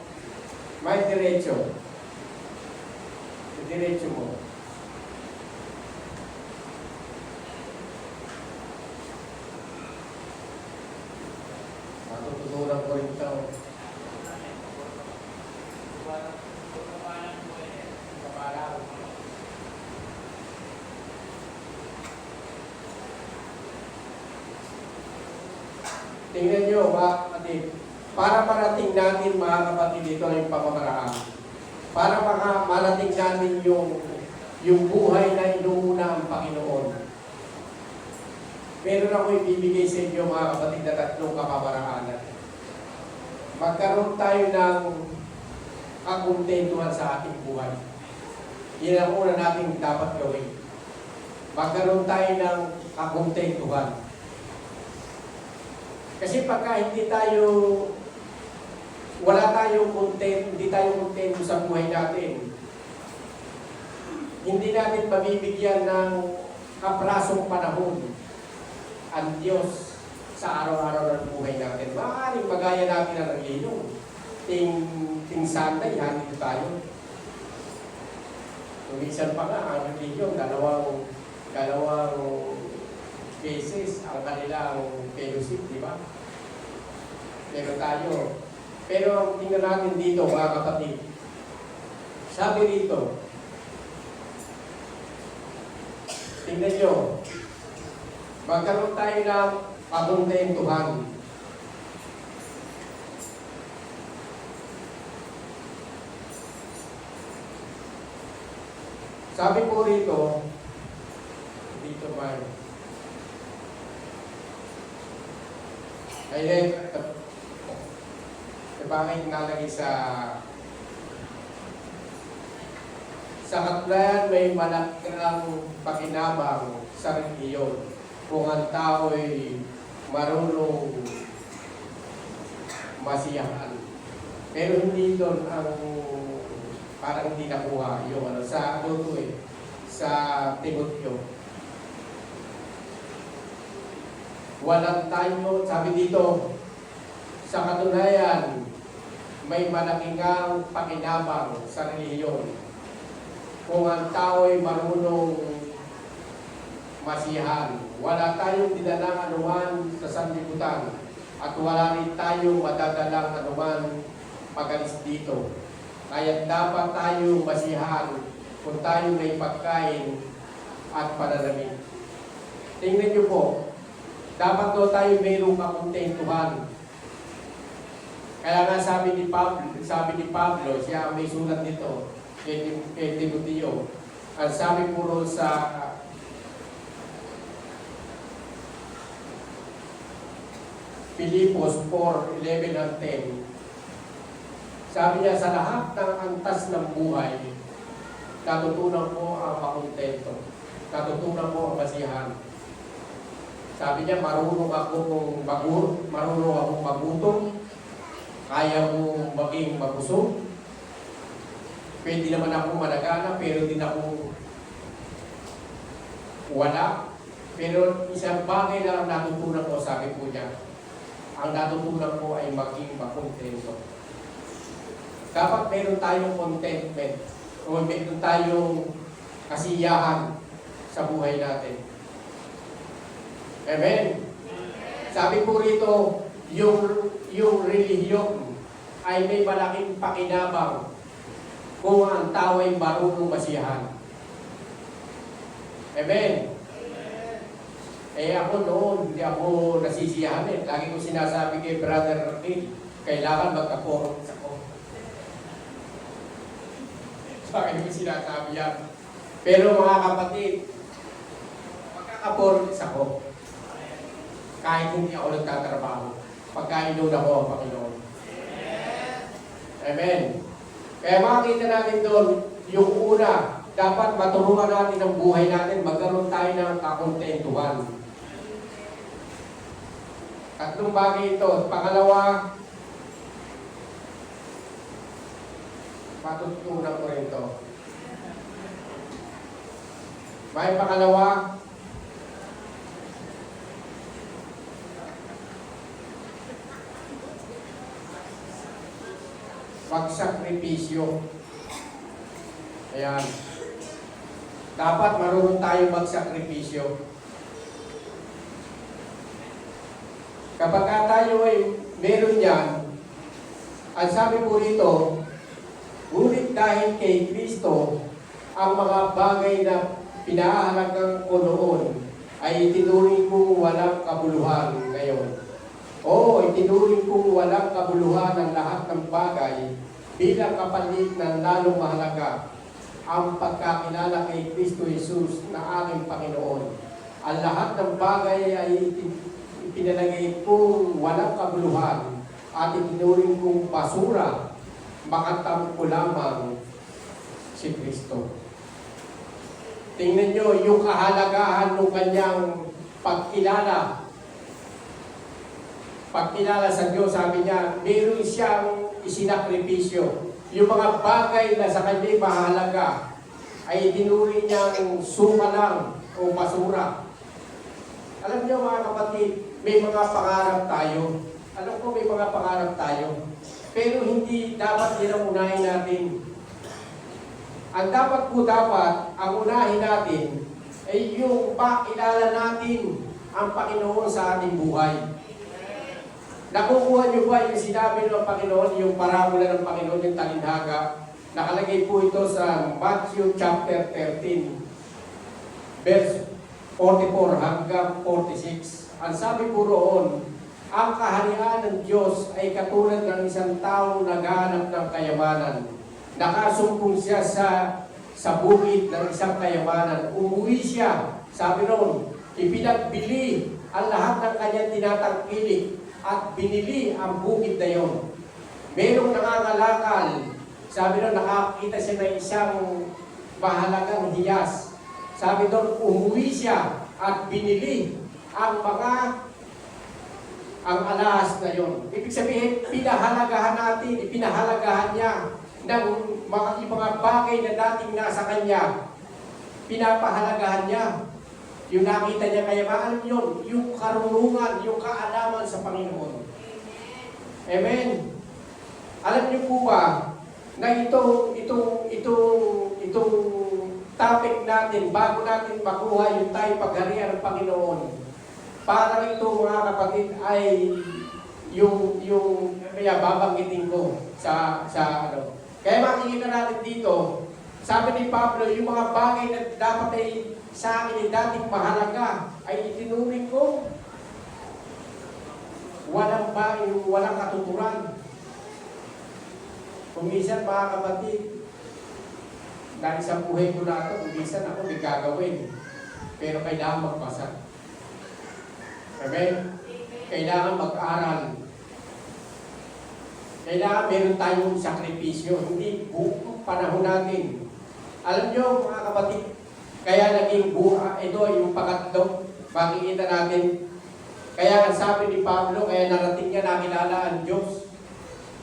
may diretso. Diretso mo. Matututunan ko rin ito. Tingnan nyo mga kapatid, para marating natin mga kapatid ito yung pamamaraan. Para marating natin yung buhay na inuuna ang Panginoon. Meron ako ibibigay sa inyo mga kapatid na tatlong kapamaraanan. Magkaroon tayo ng kakuntentuhan sa ating buhay. Yan ang una natin dapat gawin. Magkaroon tayo ng kakuntentuhan. Kasi pagka wala tayong content, hindi tayo contento sa buhay natin, hindi natin mabibigyan ng kaprasong panahon ang Diyos sa araw-araw ng buhay natin. Maaaring magaya natin ang reliyon. Ting Sunday, handito tayo. Tumisan pa nga ang reliyon, dalawang cases ang kanilang fellowship, di ba? Pero tingnan natin dito mga kapatid. Sabi dito, tingnan nyo, magkaroon tayo ng kakuntentuhan. Sabi po rito, dito man, ay bakit nalagay sa katulayan may malaking pakinabang sa reliyon kung ang tao'y marunong masiyahan. Pero hindi doon ang parang hindi nakuha yung sa sa Timoteo. Walang tayo, sabi dito, sa katunayan, may malaking pakinabang sa reliyon. Kung ang tao'y marunong masiyahan, wala tayong dinalang anuman sa sanlibutan at wala rin tayong madadalang anuman pag-alis dito. Kaya dapat tayong masiyahan kung tayo may pagkain at pananamit. Tingnan niyo po, dapat daw tayo mayroong kakuntentuhan. Kaya nga sabi ni Pablo, siya may sulat nito kay Timoteo. Ang sabi po sa Filipos 4:11 and 10, sabi niya, sa lahat ng antas ng buhay, natutunan ko ang makontento. Natutunan ko ang masiyahan. Sabi niya, marunong akong magutom, kaya mo maging mabusog. Pwede naman akong managana, pero din ako wala. Pero isang bagay lang ang natutunan ko, sabi po niya, ang natutunan ko ay maging makontento. Dapat meron tayong contentment o meron tayong kasiyahan sa buhay natin. Amen? Sabi po rito, yung relihiyon ay may malaking pakinabang kung ang tao ay marunong masiyahan. Amen? Ako noon, hindi ako nasisiyahan eh. Lagi ko sinasabi kay Brother Rick, kailangan magka-forums ako. Bakit ko sinasabi yan? Pero mga kapatid, magkaka-forums ako. Kahit hindi ako nagtatrabaho. Pagkainod ako ang Panginoon. Amen. Kaya makikita natin doon, yung una, dapat maturuan natin ang buhay natin, magkaroon tayo ng kakontentuhan. Tatlong bagay ito. Pangalawa, matutunan ko rin ito. May pangalawa, pagsakripisyo. Ayan. Dapat marunong tayo magsakripisyo. Kapag tayo ay meron yan, ang sabi po rito, ngunit dahil kay Kristo, ang mga bagay na pinahalagang ko noon ay itinuring kong walang kabuluhan ngayon. Oo, itinuring kong walang kabuluhan ang lahat ng bagay bilang kapalit ng lalong mahalaga ang pagkakilala kay Kristo Jesus na aking Panginoon. Ang lahat ng bagay ay ipinalagay kong walang kabuluhan at itinuring kong basura, makatampo ko lamang si Kristo. Tingnan nyo yung kahalagahan ng kanyang pagkilala. Pagkilala sa Diyos, sabi niya, meron siyang isinakripisyo. Yung mga bagay na sa kanya mahalaga ay itinuring niyang suma lang o basura. Alam niyo mga kapatid, may mga pangarap tayo. Alam ko may mga pangarap tayo. Pero hindi dapat din ang unahin natin. Ang ang unahin natin ay yung pakilala natin ang Panginoon sa ating buhay. Nakukuha niyo ba yung sinabi ng Panginoon, yung parabola ng Panginoon, yung talinhaga? Nakalagay po ito sa Matthew chapter 13, verse 44 hanggang 46. Ang sabi po roon, ang kaharian ng Diyos ay katulad ng isang taong naghahanap ng kayamanan. Nakasumpong siya sa bukid ng isang kayamanan. Umuwi siya, sabi roon, ipinagbili ang lahat ng kanyang tinatangkilik at binili ang bukid na yon. Merong nangangalakal, sabi doon, nakakita siya ng isang mahalagang hiyas. Sabi doon, umuwi siya at binili ang alahas na yon. Ibig sabihin, pinahalagahan natin, ipinahalagahan niya ng mga bagay na dating nasa kanya. Pinapahalagahan niya. Yung nakita niya kayamanan yun, yung karunungan, yung kaalaman sa Panginoon. Amen. Alam niyo po ba na itong topic natin, bago natin makuha yung tayo pagharian ng Panginoon, parang ito mga kapatid ay yung kaya babanggitin ko sa ano. Kaya makikita natin dito, sabi ni Pablo, yung mga bagay na dapat ay sa akin ay dating mahalaga, ay itinuring ko walang katuturan. Kung minsan mga kapatid, dahil sa buhay ko na ito, kung minsan ako may gagawin, pero kailangan magpasa. Amen? Kailangan mag-aral. Kailangan meron tayong sakripisyo, hindi buong panahon natin. Alam nyo mga kapatid, kaya naging ito yung pangatlo, makikita natin. Kaya ang sabi ni Pablo, kaya narating niya nakilala ang Diyos.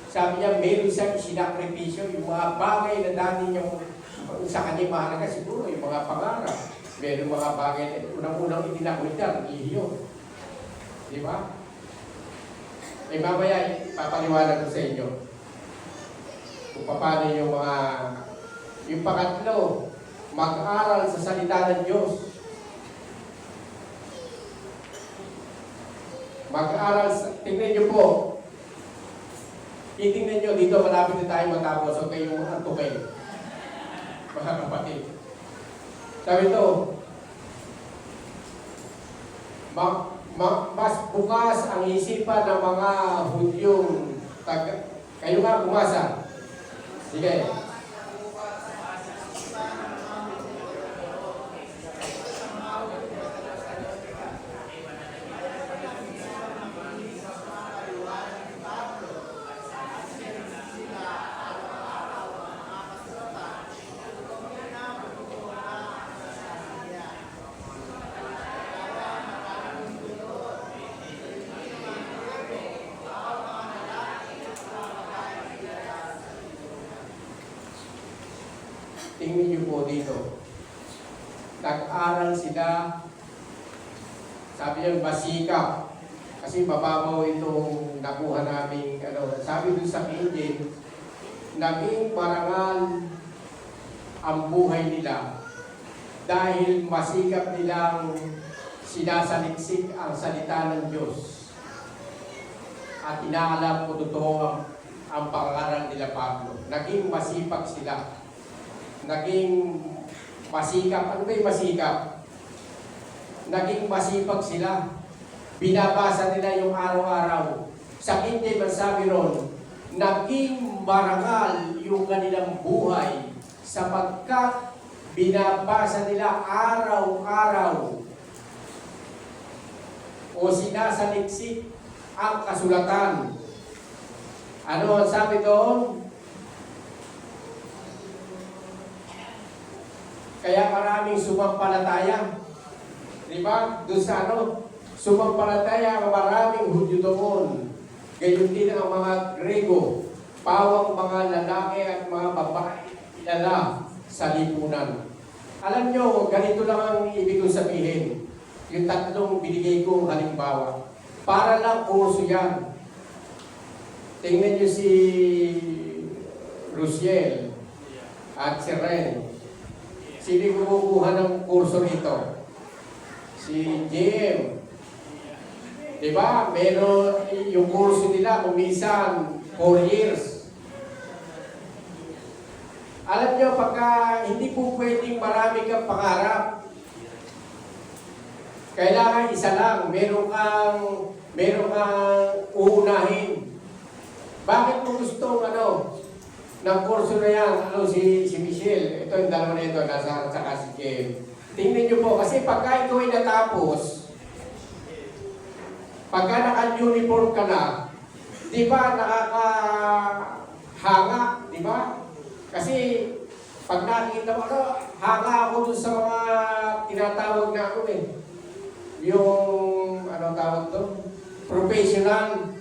Sabi niya, meron siyang sinakripisyo, yung mga bagay na dati niyong sa kanya mahalaga, siguro yung mga pangarap. Meron mga bagay na unang-unang itinakwita, ihiyo. Di ba? Eh mamaya, papaliwanag ko sa inyo kung paano yung pangatlo, mag-aral sa salita ng Diyos. Mag-aral tingnan nyo po. Titingnan nyo, dito malapit na tayo matapos. So kayo antukay. Mga kapatid. Sabi ito, mas bukas ang isipan ng mga Hudyong kayo nga bumasa. Sige. Tingnan niyo po dito. Nag-aral sila, sabi niya, masikap. Kasi mababaw itong nakuha namin, sabi dun sa King James, naging parangal ang buhay nila dahil masikap nilang sinasaliksik ang salita ng Diyos. At inaalam ko totoo ang pangaral nila Pablo. Naging masipag sila. Naging masikap. Ano ba yung masikap? Naging masipag sila. binabasa nila yung araw-araw. Sa King James, sabi ron, naging marangal yung kanilang buhay sapagkat binabasa nila araw-araw o sinasaliksik ang kasulatan. Ano ang sabi doon? Kaya maraming sumampalataya. Diba? Doon sa sumampalataya, maraming Hudyo doon. Gayon din ang mga Grego, pawang mga lalaki at mga babae kilala sa lipunan. Alam nyo, ganito lang ang ibig kong sabihin. Yung tatlong binigay kong halimbawa. Para lang kurso yan. Tingnan nyo si Rusiel at si Ren. Sino kumukuha ng kurso nito? Si JM. Diba? Meron yung kurso nila, kumisan 4 years. Alam nyo, pagka hindi po pwedeng marami kang pangarap, kailangan isa lang, meron kang uunahin. Bakit mo gustong ng kurso na yan, si Michelle, ito yung dalawa na ito, nasa si Kim. Tingnan nyo po, kasi pagka ikaw ay natapos, pagka naka-uniform ka na, di ba nakakahanga, di ba? Kasi pag nakikita mo, hanga ako dun sa mga tinatawag na yung, tawag doon? Professional.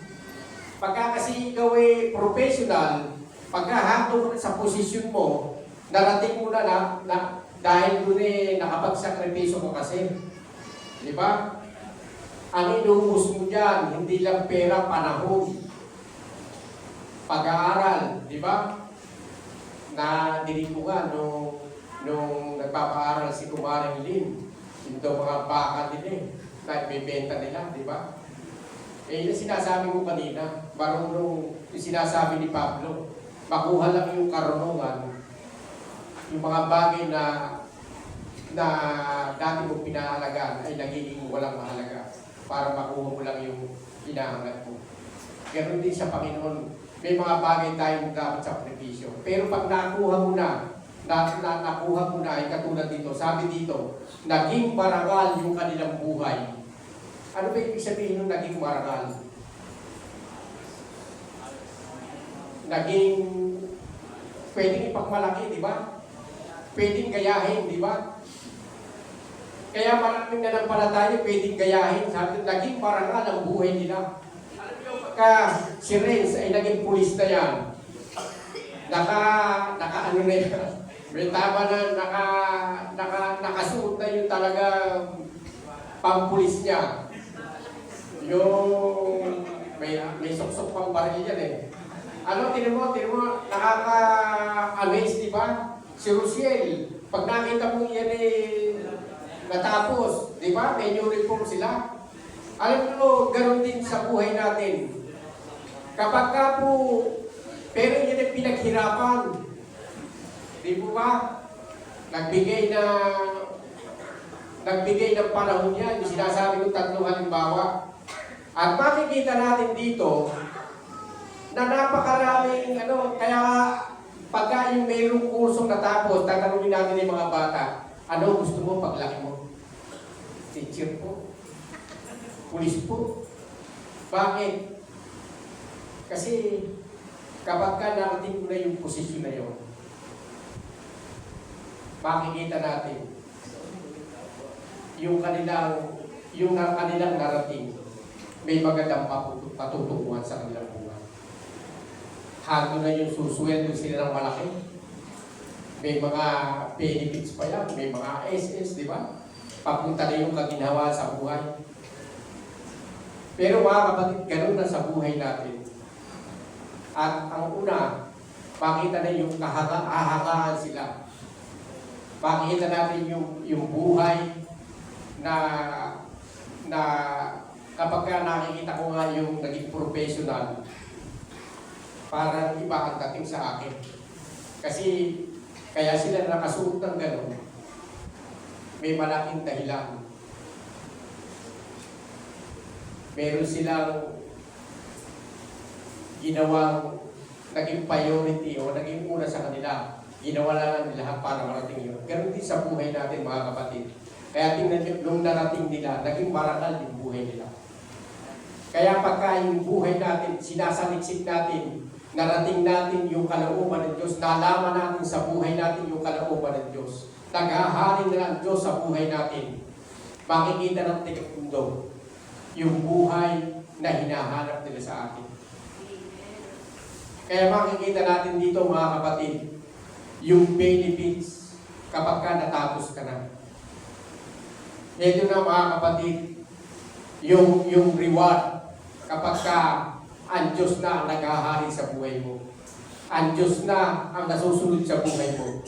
Pagka kasi ikaw ay professional, pagkahando sa posisyon mo, narating mo na dahil doon nakapagsakripisyo mo kasi. Di ba? Ang inubos mo dyan, hindi lang pera, panahon. Pag-aaral, di ba? Na dinig ko nga nung nagpapaaral si Kumaring Lin, ito mga baka din na ibibenta nila, di ba? Yung sinasabi ko kanina, marunong yung sinasabi ni Pablo, makuha lang yung karunungan, yung mga bagay na dati mo pinahalagaan ay nagiging walang mahalaga para makuha mo lang yung hinahangat mo. Ganon din sa Panginoon, may mga bagay tayong dapat sakripisyo. Pero pag nakuha mo na, nakuha mo na, ay katulad dito, sabi dito, naging marangal yung kanilang buhay. Ano ba ibig sabihin ng naging marangal? Naging, pwedeng ipagmalaki, di ba? Pwedeng gayahin, di ba? Kaya maraming nanampalataya, pwedeng gayahin. Sabi, naging marangal ang buhay nila. Alam niyo, pagka si Renz ay naging pulis na yan, naka na yan, may tama na, nakasuot na yung talaga pampulis niya. Yung may sok-sok pang baril yan tinan mo, nakaka-amaze, di ba? Si Rusiel, pag nakita mo yan natapos, di ba? May uniform sila. Alam mo, ganoon din sa buhay natin. Kapag ka po, pero yun ay pinaghirapan. Di po ba? Nagbigay ng panahon yan. Yung sinasabi ko 3 halimbawa. At makikita natin dito na napakaraming kaya pagka yung mayroong kursong natapos, tatanungin natin yung mga bata, ano gusto mo paglaki mo? Teacher po. Pulis po. Bakit? Kasi kapag ka narating mo na yung posisyon na yun, makikita natin yung kanilang narating, may magandang patutunguhan sa kanilang buhay. Hado na yung susweldo sila ng malaki. May mga benefits pa yan, may mga SS, di ba? Papunta na yung kaginhawa sa buhay. Pero mga kapatid, ganun na sa buhay natin. At ang una, makita na yung kahangaan sila. Makikita natin yung buhay na kapag nakikita ko nga yung naging professional, parang iba ang dating sa akin. Kasi kaya sila nakasuot ng gano'n, may malaking dahilan. meron silang ginawang naging priority o naging una sa kanila. Ginawa lang nila lahat para marating yun. Ganun din sa buhay natin, mga kapatid. Kaya tingnan nyo, nung narating nila, naging marangal yung buhay nila. Kaya pagka yung buhay natin, sinasaliksik natin, narating natin yung kalooban ng Diyos, nalaman natin sa buhay natin yung kalooban ng Diyos. Naghahari na ang Diyos sa buhay natin. Makikita ng tigmundo yung buhay na hinahanap nila sa atin. Kaya makikita natin dito, mga kapatid, yung benefits kapag ka natapos ka na. Ito na, mga kapatid, yung reward kapag ka ang Diyos na ang naghahari sa buhay mo. Ang Diyos na ang nasusunod sa buhay mo.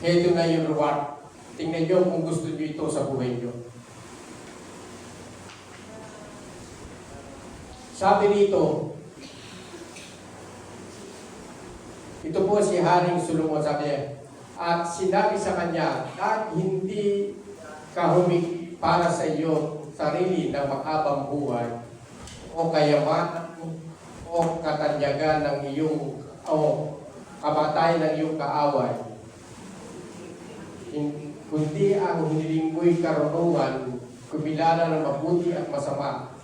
Ito na yung reward. Tingnan nyo kung gusto nyo ito sa buhay nyo. Sabi rito, ito po si Haring Solomon, sabi niya, at sinabi sa kanya, at hindi ka humig para sa iyo sarili na mahabang buhay o kayamanan o katanyagan ng iyong o kamatayan ng iyong kaaway, kundi ang hiniling mo'y karunungan, kumilala ng mabuti at masama.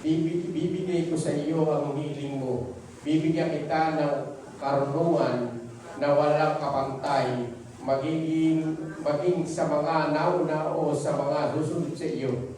Bibigay ko sa iyo ang hiniling mo. Bibigyan kita ng karunungan na walang kapantay, maging sa mga nauna o sa mga susunod sa iyo.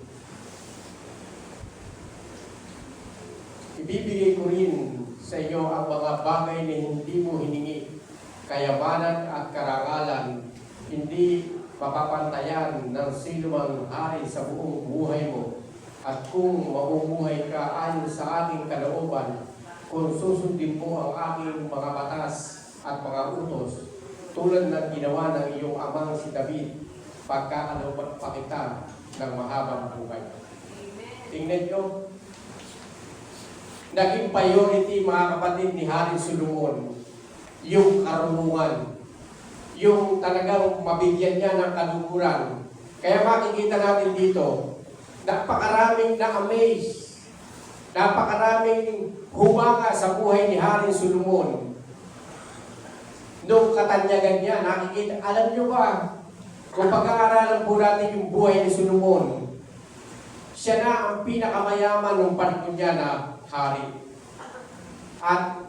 Ibibigay ko rin sa iyo ang mga bagay na hindi mo hiningi, kayamanan at karangalan, hindi mapapantayan ng sinumang hari sa buong buhay mo. At kung mabubuhay ka ayon sa aking kalooban, kung susundin mo ang aking mga batas at mga utos, tulad ng ginawa ng iyong amang si David, pagkakalooban pa kita ng mahabang buhay. Tingnan nyo, naging priority, mga kapatid, ni Haring Solomon, yung karunungan, yung talagang mabigyan niya ng kaluguran. Kaya makikita natin dito, napakaraming na-amaze, napakaraming humanga sa buhay ni Haring Solomon. Noong katanyagan niya, nakikita, alam niyo ba, kung pag-aaralan po natin yung buhay ni Solomon, siya na ang pinakamayaman ng panahon niya na hari. At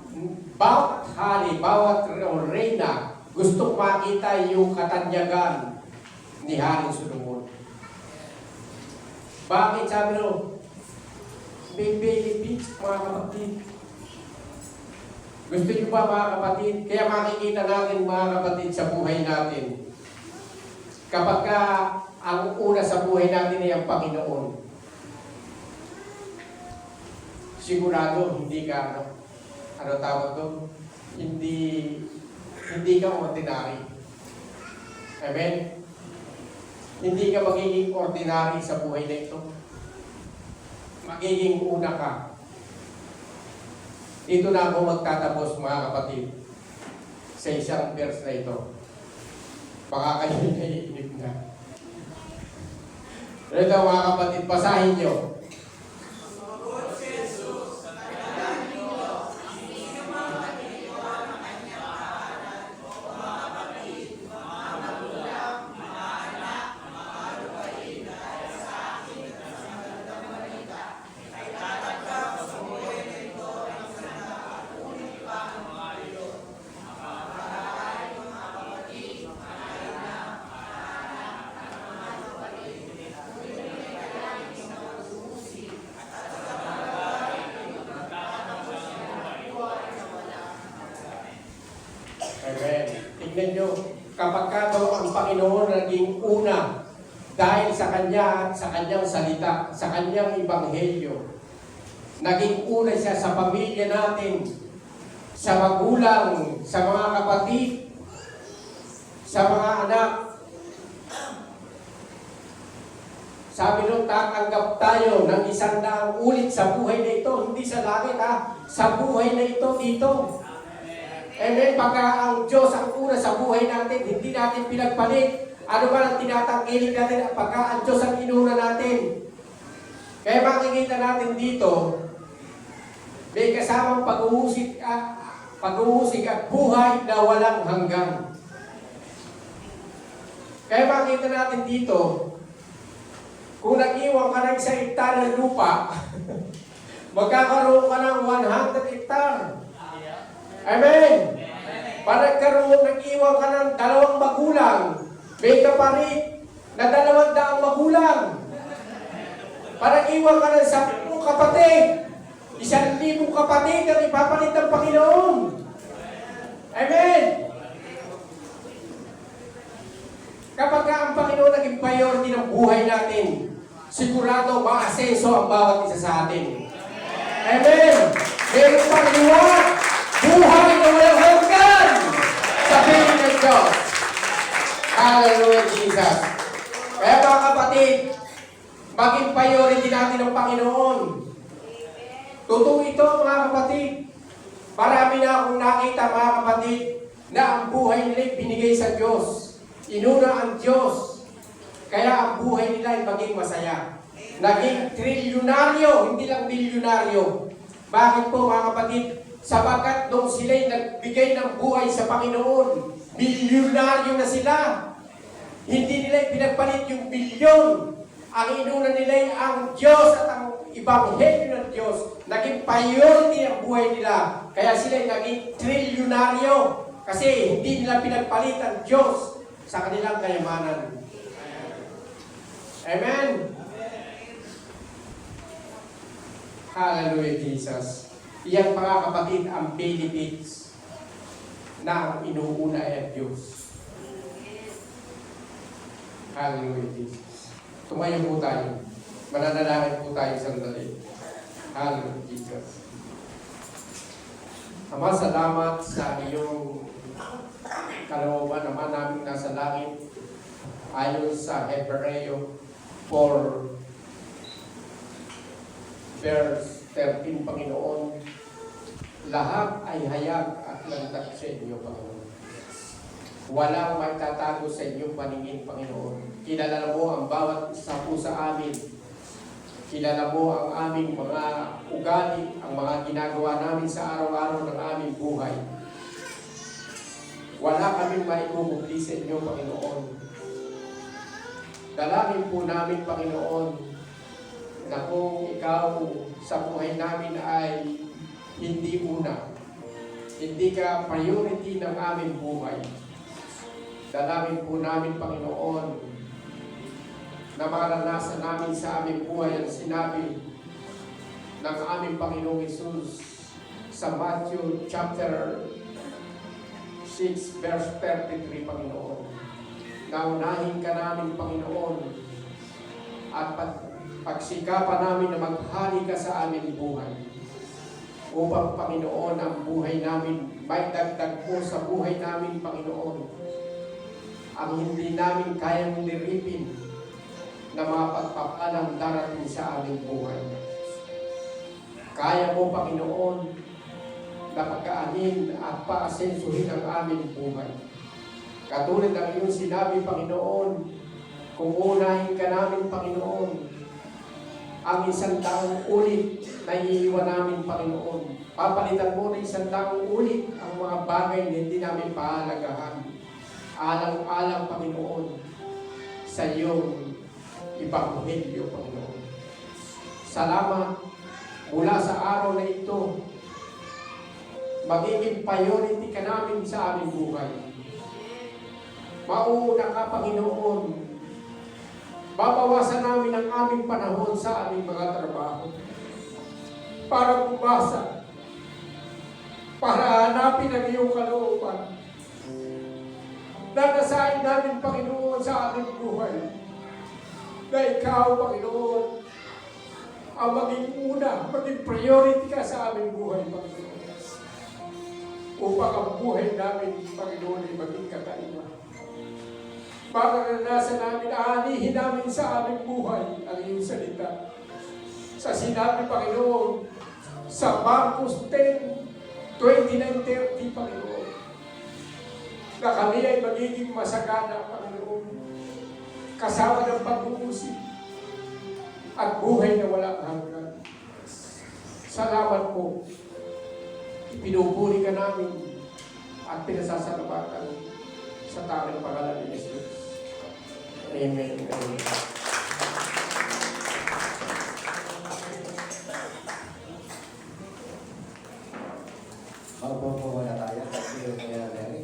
bawat hari, bawat reyna, gustong makita yung katanyagan ni Haring Solomon. Bakit? Sabi nyo, may benefits, mga kapatid. Gusto nyo ba, mga kapatid? Kaya makikita natin, mga kapatid, sa buhay natin. Kapag ka ang una sa buhay natin ay ang Panginoon, sigurado, hindi ka, ano tawag doon? Hindi ka ordinary. Amen? Hindi ka magiging ordinary sa buhay na ito. Magiging una ka. Ito na ako magtatapos, mga kapatid, sa isang verse na ito. Baka kayo naiinip na. Ito, mga kapatid, basahin nyo. Tignan nyo, kapag ka daw ang Panginoon naging una dahil sa Kanya at sa Kanyang salita, sa Kanyang ebanghelyo, naging una siya sa pamilya natin, sa magulang, sa mga kapatid, sa mga anak. Sabi nung tatanggap tayo ng 100 ulit sa buhay na ito, hindi sa langit ha, sa buhay na ito dito. Amen. Pagka ang Diyos ang una sa buhay natin, hindi natin pinagpalit. Ano ba ang tinatangkilik natin pagka ang Diyos ang inuna natin? Kaya makikita natin dito, may kasamang pag-uusig at buhay na walang hanggan. Kaya makikita natin dito, kung nag-iwan ka ng 1 hektar ng lupa, magkakaroon ka ng 100 hektar. Amen! Para nag-iwan ka ng 2 magulang, may kaparit na 200 magulang. Para nag-iwan ka ng 10 kapatid, 1,000 kapatid ang ipapalit ng Panginoon. Amen! Kapag ang Panginoon naging priority ng buhay natin, sigurado maasenso ang bawat isa sa atin. Amen! Meron pang liwat, buhay na walang hanggan sa piling ng Diyos. Hallelujah, Jesus. Kaya mga kapatid, maging priority natin ng Panginoon. Totoo ito mga kapatid. Marami na akong nakita mga kapatid na ang buhay nila binigay sa Diyos. Inuna ang Diyos. Kaya ang buhay nila ay maging masaya. Naging trilyonaryo, hindi lang milyonaryo. Bakit po mga kapatid? Sapagkat nung sila'y nagbigay ng buhay sa Panginoon, milyonaryo na sila. Hindi nila pinagpalit yung bilyon. Ang inuna nila ang Diyos at ang Ebanghelyo ng Diyos. Naging priority ang buhay nila. Kaya sila'y naging trilyonaryo. Kasi hindi nila pinagpalit ang Diyos sa kanilang kayamanan. Amen? Hallelujah, Jesus. Iyan mga kapatid ang benefits na ang inuuna ay Diyos. Hallelujah, Jesus. Tumayo po tayo. Mananalangin po tayo sandali. Hallelujah, Jesus. Ama, salamat sa iyong kalooban naman namin nasa langit ayon sa Hebreo 4 verse 13, Panginoon, lahat ay hayag at lantak sa inyo, Panginoon. Walang magtatago sa inyong paningin, Panginoon. Kilala mo ang bawat isa po sa amin. Kilala mo ang aming mga ugali, ang mga ginagawa namin sa araw-araw ng aming buhay. Wala kaming maibubukli sa inyo, Panginoon. Dalangin po namin, Panginoon, na kung ikaw sa buhay namin ay hindi una, hindi ka priority ng aming buhay. Dalangin po namin, Panginoon, na maranasan namin sa aming buhay ang sinabi ng aming Panginoong Hesus sa Matthew chapter 6 verse 33, Panginoon. Naunahin ka namin, Panginoon, at pagsikapan namin na maghari ka sa aming buhay. Upang, Panginoon, ang buhay namin may dagdag po sa buhay namin, Panginoon. Ang hindi namin kayang liripin na mga pagpapalang darating sa aming buhay. Kaya mo, Panginoon, na pagkaanin at paasensuhin ang aming buhay. Katulad ng iyong sinabi, Panginoon, kung unahin ka namin, Panginoon, ang 100 ulit na iiwan namin, Panginoon. Papalitan mo na 100 ulit ang mga bagay na hindi namin pahalagahan. Alang-alang, Panginoon, sa iyong Ebanghelyo, Panginoon. Salamat mula sa araw na ito. Magiging priority ka namin sa aming buhay. Mauna ka, Panginoon. Babawasan namin ang aming panahon sa aming mga trabaho para bumasa, para hanapin ang iyong kalooban. Dadasain namin, Panginoon, sa aming buhay na ikaw, Panginoon, ang maging una, maging priority ka sa aming buhay, Panginoon. Upang ang buhay namin, Panginoon, ay maging kakaiba. Para naranasan namin, aanihin namin sa aming buhay ang iyong salita. Sa sinabi, Panginoon, sa Marcos 10:29-30, Panginoon, na kami ay magiging masagana, Panginoon, kasama ng pag-uusig. at buhay na walang hanggan. Salamat po. Pinupuri ka namin at pinasasalamatan sa tanging pangalan ni Jesus. Amen. Amen. Maupo po muna tayo. Kasi kaya Larry.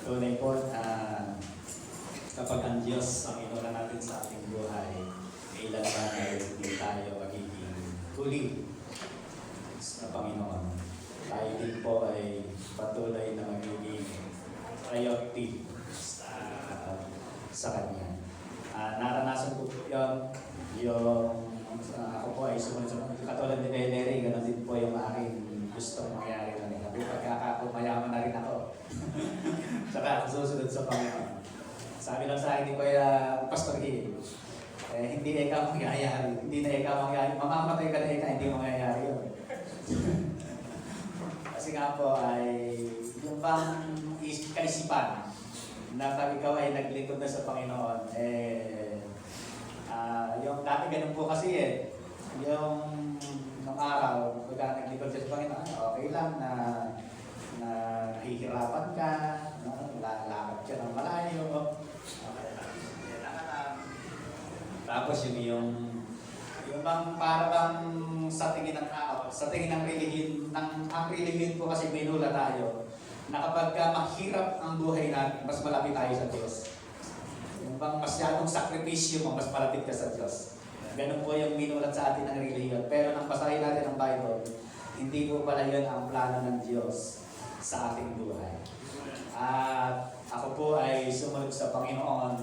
Tunay po, kapag ang Diyos ang inuna natin sa ating buhay, kailan ba na hindi tayo magiging huli sa Panginoon? Tayo din po ay patuloy na magiging priority sa Kanya. Naranasan ko po yung ako po ay sumunod sa katulad ni Larry, ganoon din po yung aking gustong mangyari na rin. Sabi, pagkakakumayaman na rin ako. Saka ako susunod sa Panginoon. Sabi lang sa akin ni Kuya Pastor Hill, hindi ikaw mangyayari. Hindi na ikaw mangyayari. Mamamatay ka na ikaw, hindi mangyayari yun. Kasi nga po ay yung bang kaisipan na pag ikaw ay naglingkod na sa Panginoon, yung dati ganun po kasi yung nung araw, pagka naglingkod siya sa Panginoon, okay lang na nahihirapan ka, no? Lalakad ka ng malayo, okay lang. Tapos yung bang para bang sa tingin ng tao, sa tingin ng relihiyon, ang relihiyon po kasi binula tayo, na kapag mahirap ang buhay natin, mas malapit tayo sa Diyos. Yung bang masyadong sakripisyo mo, mas malapit ka sa Diyos. Ganun po yung minulat sa atin ng relihiyon. Pero nang basahin natin ang Bible, hindi po pala yun ang plano ng Diyos sa ating buhay. At ako po ay sumunod sa Panginoon.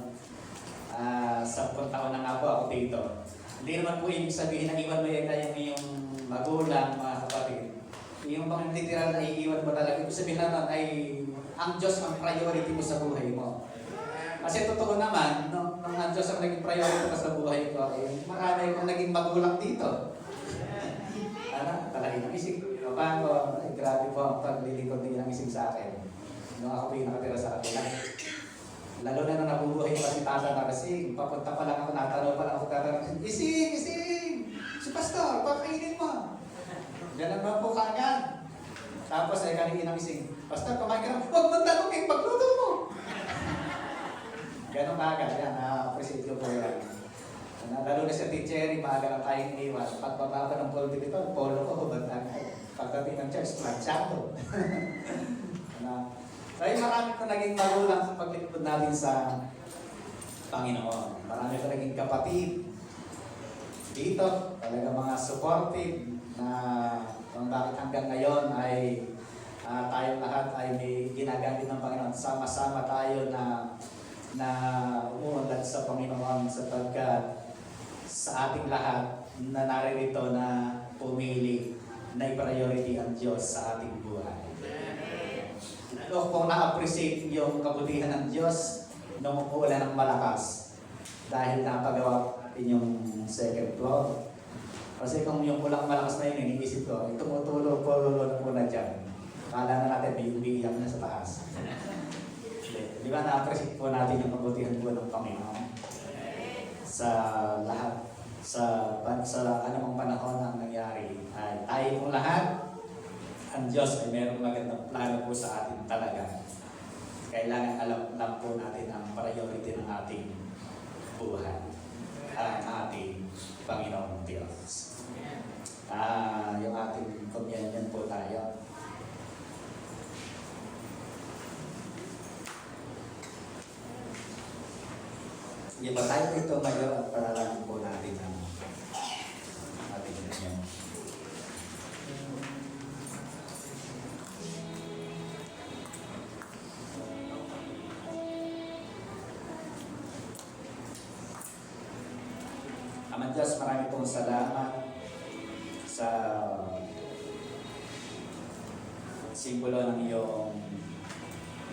10 taon na nga po ako dito. Hindi naman po ibig sabihin na iwan mo yung iyong magulang, mga kapatid. Yung bang literal na iiwan mo talaga, ibig sabihin naman ay ang Diyos ang priority mo sa buhay mo. Kasi totoo naman, nung ang Diyos ang naging priority ko sa buhay ko, marami akong naging magulang dito. Talagang isig. Paano? Grabe po ang paglilingkod din ng isig sa akin. Nung ako po yung nakatira sa kanila. Lalo na nung nabubuhay pa si Tata na kasi, papunta pa lang ako, natanong pa lang ako tatanong, Isig! Si Pastor, pakainin mo! Ganun na po kagad. Tapos ay kaningin ng isig, Pastor, kumain ka na, huwag mong tanongin, pagluto mo! Ganun kagad, yan, na-appreciate ko po yan. Lalo na sa teacher, maaga lang tayong iniwan. Pagbaba ng polo dito, polo ko, hubad lang ako. Pagdating ng church, planchado. Dahil marami ko naging magulang sa paglingkod natin sa Panginoon. Marami ko naging kapatid dito, talaga mga supportive na kung bakit hanggang ngayon ay tayong lahat ay may ginagamit ng Panginoon. Sama-sama tayo na umuunlad sa Panginoon sapagkat sa ating lahat na naririto na pumili na i-priority ang Diyos sa ating buhay. Lalo kung na-appreciate yung kabutihan ng Diyos nung umuulan ng malakas dahil napagawa natin yung second floor. Kasi kung yung ulang malakas na yun, iniisip ko, tumutulog po na muna dyan. Kala na natin may umiiyak na sa taas. Di ba na-appreciate po natin yung kabutihan po ng Panginoon sa lahat, sa anumang panahon ang nangyari. Ay tayo pong lahat, ang Diyos ay mayroong magandang plano po sa atin talaga. Kailangan alam lang po natin ang priority ng ating buhay. Ang ating Panginoong Diyos. Yung ating communion po tayo. Hindi ba tayo ito ngayon at paralaman po natin ang ating communion. Amang Diyos, marami pong salamat sa simbolo ng iyong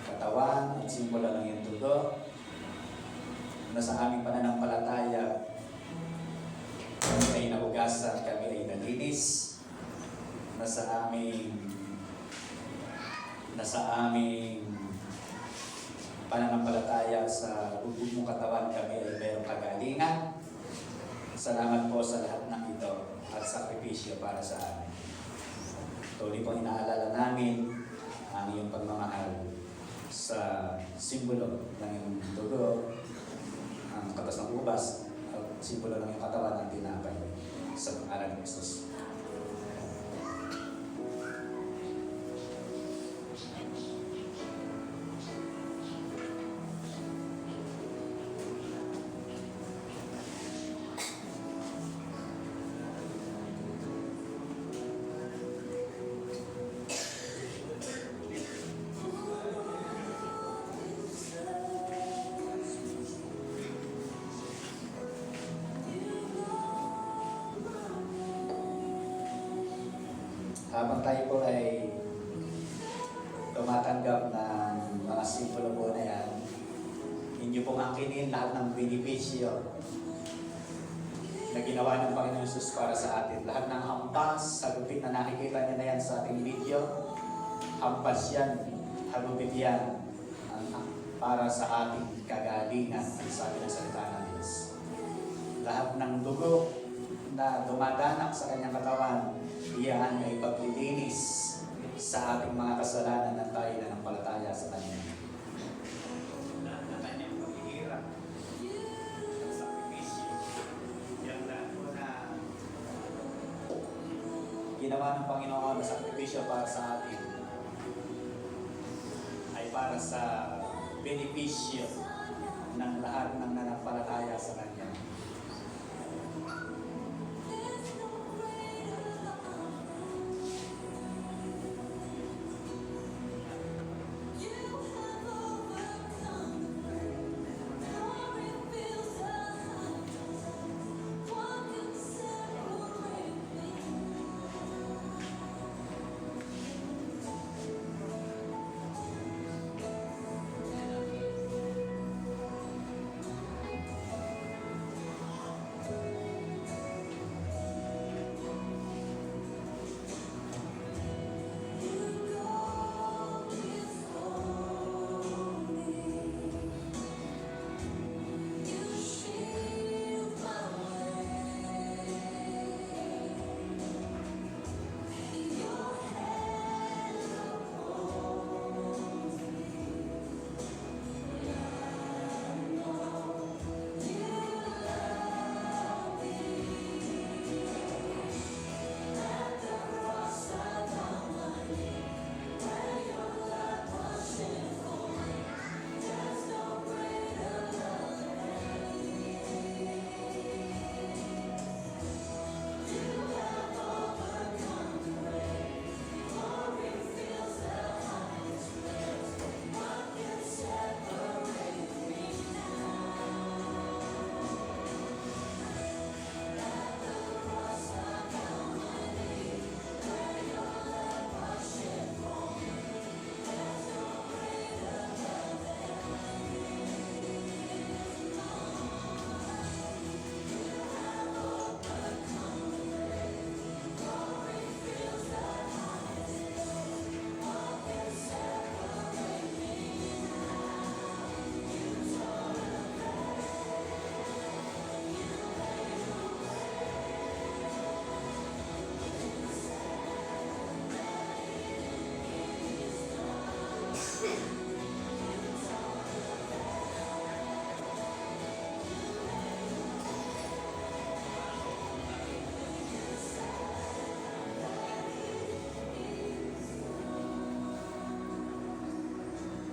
katawan at simbolo ng iyong dugo na sa aming pananampalataya kami ay naugasan, kami ay nalinis, na sa aming pananampalataya sa bubog mong katawan kami ay mayroong kagalingan. Salamat po sa lahat ng ito at sakripisyo para sa amin. Tuloy po inaalala namin ang iyong pagmamahal sa simbolo ng iyong dugo, ang katas ng ubas, at simbolo ng iyong katawan ng tinapay sa pangalan ng Jesus. Habang tayo po ay tumatanggap ng mga simbolo po na yan, inyo pong angkinin lahat ng benepisyo na ginawa ng Panginoon Jesus para sa atin. Lahat ng hampas, hagupit na nakikita niyo na yan sa ating video, hampas yan, hagupit yan para sa ating kagalingan, ang sabi ng salita ng Diyos. Lahat ng dugo na dumadanak sa kanyang katawan, iyan ay paglilinis sa ating mga kasalanan na tayo na ng palataya sa Kanya. Lahat na kanyang paghihirap, ang sakripisyo, yung lahat po na ginawa ng Panginoon na sakripisyo para sa atin, ay para sa benepisyo ng lahat ng nanampalataya sa Kanya.